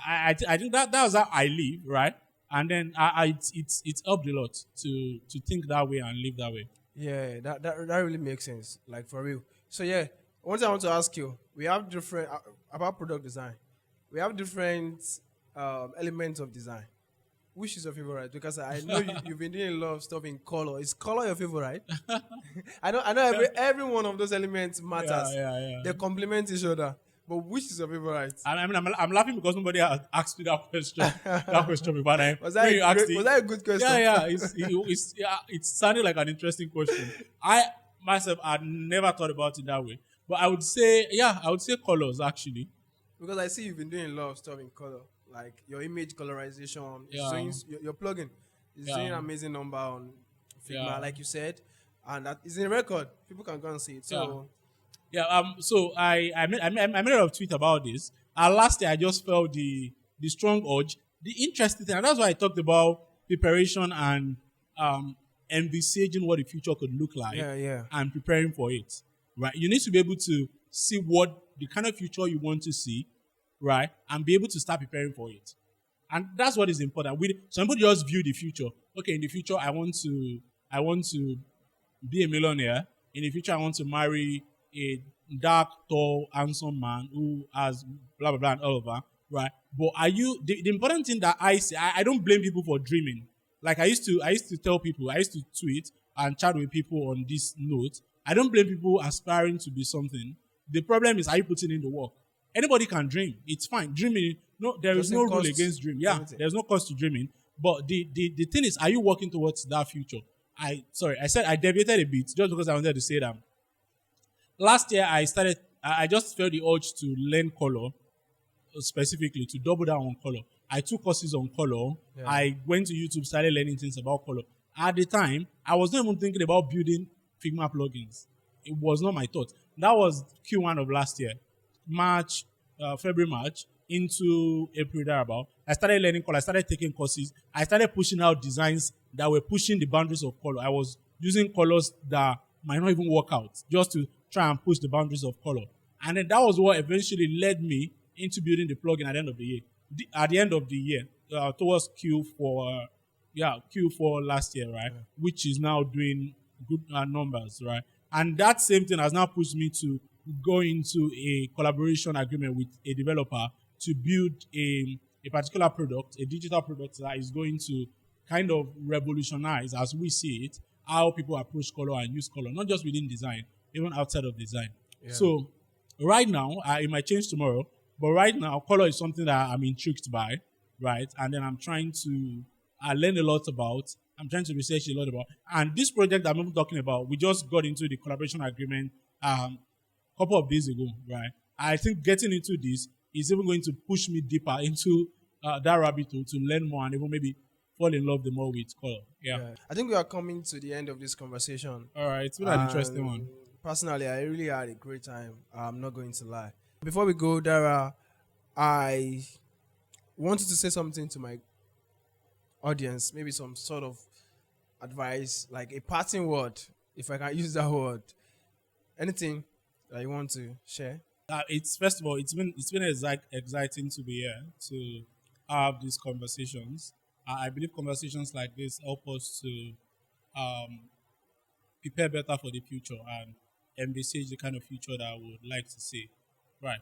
I think that's how I live, right? And then it's helped a lot to think that way and live that way. Yeah, that really makes sense. Like for real. So yeah, one thing I want to ask you, we have different about product design. We have different elements of design. Which is your favorite? Because I know you've been doing a lot of stuff in color. Is color your favorite? I know every one of those elements matters. Yeah. They complement each other. But which is your favorite? And I mean, I'm laughing because nobody has asked me that question. That question before. Was When that, you asked was that a good question? yeah. It's sounding like an interesting question. I myself had never thought about it that way. But I would say colors actually. Because I see you've been doing a lot of stuff in color, like your image colorization. It's Yeah. doing your plugin is doing an Yeah. amazing number on Figma, Yeah. like you said, and that is in record. People can go and see it. So Yeah. So I made a lot of tweet about this. Last year I just felt the strong urge. The interesting thing, and that's why I talked about preparation and envisaging what the future could look like yeah. and preparing for it. Right. You need to be able to see what the kind of future you want to see, right, and be able to start preparing for it. And that's what is important. Some people just view the future. Okay, in the future I want to be a millionaire. In the future, I want to marry a dark, tall, handsome man who has blah blah blah and all of that, right? But the important thing that I say, I don't blame people for dreaming. Like I used to tell people, I used to tweet and chat with people on this note. I don't blame people aspiring to be something. The problem is, are you putting in the work? Anybody can dream. It's fine. Dreaming, no, there is no doesn't rule cost against dream. Yeah, anything. there's no cost to dreaming. But the thing is, are you working towards that future? I said I deviated a bit just because I wanted to say that. Last year I just felt the urge to learn color, specifically to double down on color. I took courses on color. Yeah. I went to YouTube, started learning things about color. At the time, I was not even thinking about building Figma plugins. It was not my thought. That was Q1 of last year, February, March into April thereabout. I started learning color. I started taking courses. I started pushing out designs that were pushing the boundaries of color. I was using colors that might not even work out just to try and push the boundaries of color. And then that was what eventually led me into building the plugin at the end of the year. At the end of the year, towards Q4 last year, right? Which is now doing good numbers, right? And that same thing has now pushed me to go into a collaboration agreement with a developer to build a particular product, a digital product that is going to kind of revolutionize, as we see it, how people approach color and use color, not just within design, even outside of design. Yeah. So right now, it might change tomorrow, but right now, color is something that I'm intrigued by, right? And then I'm trying to learn a lot about. I'm trying to research a lot about. And this project that I'm even talking about, we just got into the collaboration agreement a couple of days ago, right? I think getting into this is even going to push me deeper into that rabbit hole to learn more and even maybe fall in love the more with color. Yeah. I think we are coming to the end of this conversation. All right. It's been an interesting one. Personally, I really had a great time. I'm not going to lie. Before we go, Dara, I wanted to say something to my audience, maybe some sort of advice, like a parting word, if I can use that word. Anything that you want to share? It's first of all, it's been exciting to be here to have these conversations. I believe conversations like this help us to um, prepare better for the future and envisage the kind of future that I would like to see. Right.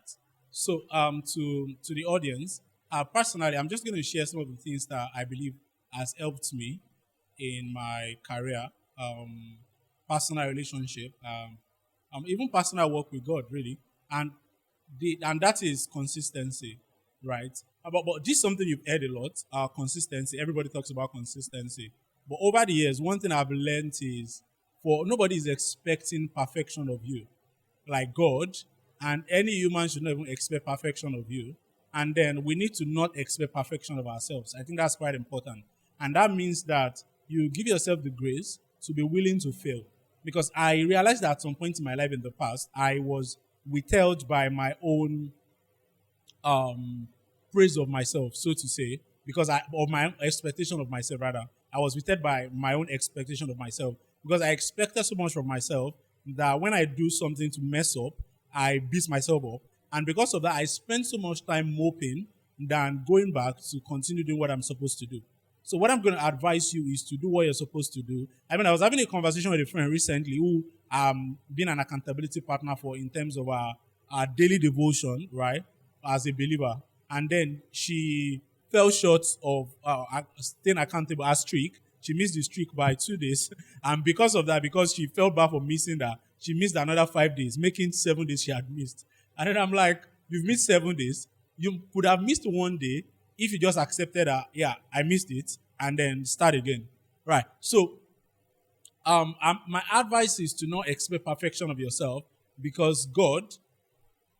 So to the audience, personally, I'm just going to share some of the things that I believe has helped me in my career, personal relationship, even personal work with God, really, and and that is consistency, right? But this is something you've heard a lot. Consistency. Everybody talks about consistency, but over the years, one thing I've learned is For nobody is expecting perfection of you, like God, and any human should not even expect perfection of you. And then we need to not expect perfection of ourselves. I think that's quite important. And that means that you give yourself the grace to be willing to fail. Because I realized that at some point in my life in the past, I was withheld by my own praise of myself, so to say, because I of my own expectation of myself rather. I was withheld by my own expectation of myself because I expected so much from myself that when I do something to mess up, I beat myself up. And because of that, I spend so much time moping than going back to continue doing what I'm supposed to do. So what I'm going to advise you is to do what you're supposed to do. I mean, I was having a conversation with a friend recently who been an accountability partner for in terms of our daily devotion, right, as a believer. And then she fell short of staying accountable as streak. She missed the streak by 2 days. And because of that, because she felt bad for missing that, she missed another 5 days, making 7 days she had missed. And then I'm like, you've missed 7 days. You could have missed one day if you just accepted that, yeah, I missed it, and then start again. Right. So my advice is to not expect perfection of yourself because God,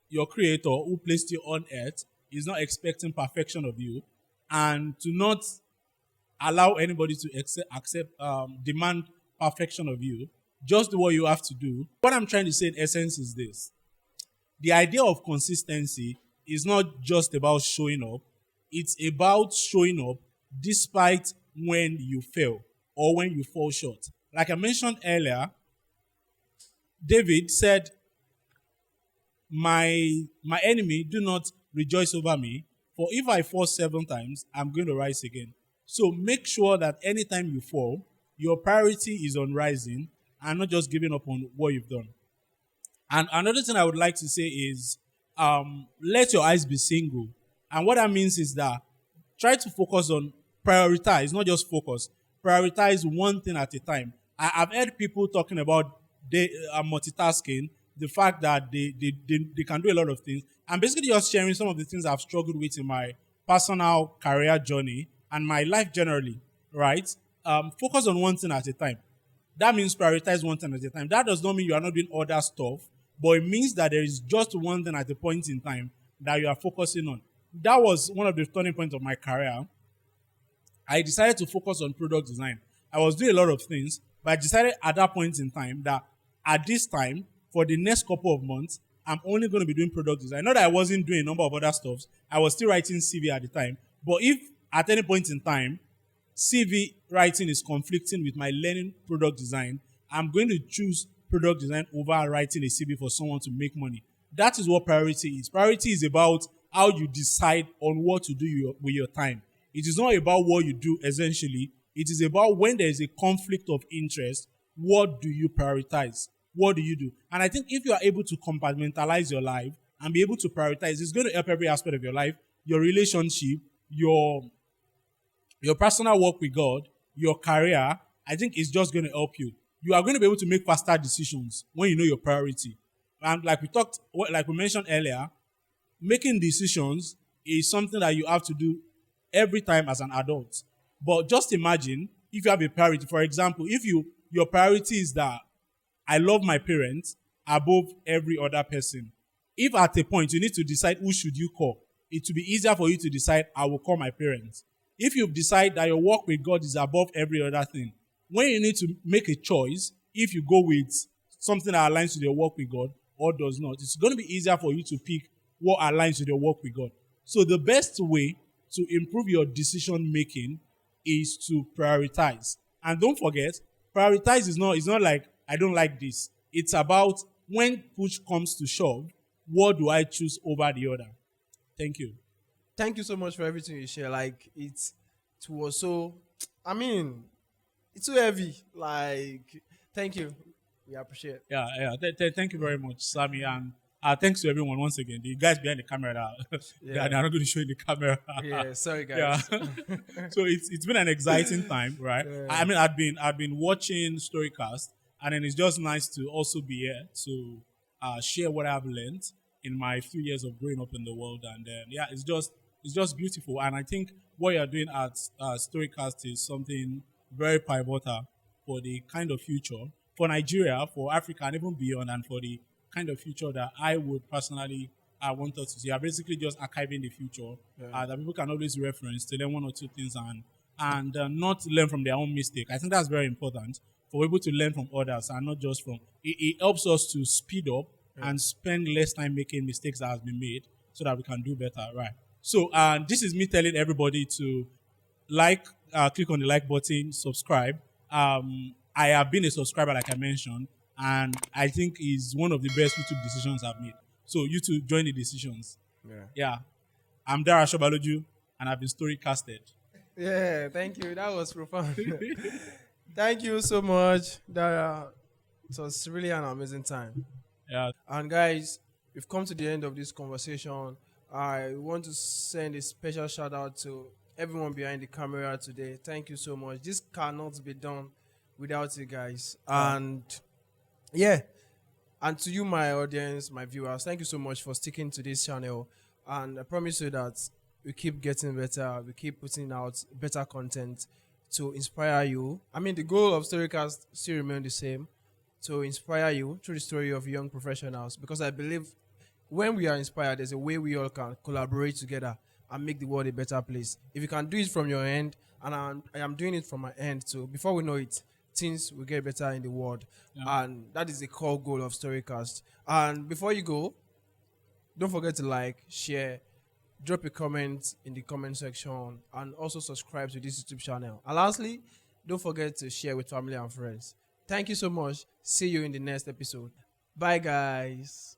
your creator who placed you on earth, is not expecting perfection of you, and to not allow anybody to demand perfection of you. Just do what you have to do. What I'm trying to say in essence is this: the idea of consistency is not just about showing up, it's about showing up despite when you fail or when you fall short. Like I mentioned earlier, David said, my enemy do not rejoice over me, for if I fall 7 times, I'm going to rise again. So make sure that anytime you fall, your priority is on rising and not just giving up on what you've done. And another thing I would like to say is let your eyes be single. And what that means is that try to focus on prioritize, not just focus. Prioritize one thing at a time. I've heard people talking about multitasking, the fact that they can do a lot of things. I'm basically just sharing some of the things I've struggled with in my personal career journey and my life generally, right? Focus on one thing at a time. That means prioritize one thing at a time. That does not mean you are not doing other stuff, but it means that there is just one thing at a point in time that you are focusing on. That was one of the turning points of my career. I decided to focus on product design. I was doing a lot of things, but I decided at that point in time that at this time, for the next couple of months, I'm only going to be doing product design. Not that I wasn't doing a number of other stuffs. I was still writing CV at the time. But if at any point in time, CV writing is conflicting with my learning product design, I'm going to choose product design over writing a CV for someone to make money. That is what priority is. Priority is about how you decide on what to do with your time. It is not about what you do essentially. It is about when there is a conflict of interest, what do you prioritize? What do you do? And I think if you are able to compartmentalize your life and be able to prioritize, it's going to help every aspect of your life, your relationship, your personal work with God, your career. I think it's just going to help you. You are going to be able to make faster decisions when you know your priority. And like we mentioned earlier, making decisions is something that you have to do every time as an adult. But just imagine if you have a priority. For example, if your priority is that I love my parents above every other person. If at a point you need to decide who should you call, it will be easier for you to decide I will call my parents. If you decide that your work with God is above every other thing, when you need to make a choice, if you go with something that aligns with your work with God or does not, it's going to be easier for you to pick what aligns with your work with God. So the best way to improve your decision making is to prioritize. And don't forget, prioritize is not like I don't like this. It's about when push comes to shove, what do I choose over the other? Thank you. Thank you so much for everything you share. Like it was so. I mean, it's too heavy. Like, thank you. We appreciate it. Yeah. Thank you very much, Sammy, and thanks to everyone once again. The guys behind the camera, they're not going to show you the camera. Yeah, sorry Yeah. guys. So it's been an exciting time, right? Yeah. I mean, I've been watching Storycast, and then it's just nice to also be here to share what I've learned in my few years of growing up in the world, and yeah, it's just beautiful, and I think what you're doing at Storycast is something very pivotal for the kind of future for Nigeria, for Africa, and even beyond, and for the kind of future that I would personally want us to see. Are basically just archiving the future Yeah. that people can always reference to learn one or two things and not learn from their own mistake. I think that's very important for people to learn from others and not just from. It helps us to speed up Yeah. and spend less time making mistakes that has been made so that we can do better. Right. So, this is me telling everybody to like, click on the like button, subscribe. I have been a subscriber, like I mentioned, and I think is one of the best YouTube decisions I've made. So you too join the decisions. Yeah. Yeah, I'm Dara Sobaloju, and I've been story casted. Yeah, thank you. That was profound. Thank you so much, Dara. It was really an amazing time. Yeah, And guys, we've come to the end of this conversation. I want to send a special shout out to everyone behind the camera today. Thank you so much. This cannot be done without you guys. yeah, And yeah, and to you, my audience, my viewers, thank you so much for sticking to this channel. And I promise you that we keep getting better. We keep putting out better content to inspire you. I mean, the goal of Storycast still remains the same, to inspire you through the story of young professionals. Because I believe when we are inspired, there's a way we all can collaborate together and make the world a better place. If you can do it from your end, and I am doing it from my end too, before we know it, things will get better in the world. yeah. And that is the core goal of Storycast. And before you go, don't forget to like, share, drop a comment in the comment section, and also subscribe to this YouTube channel. And lastly, don't forget to share with family and friends. Thank you so much. See you in the next episode. Bye, guys.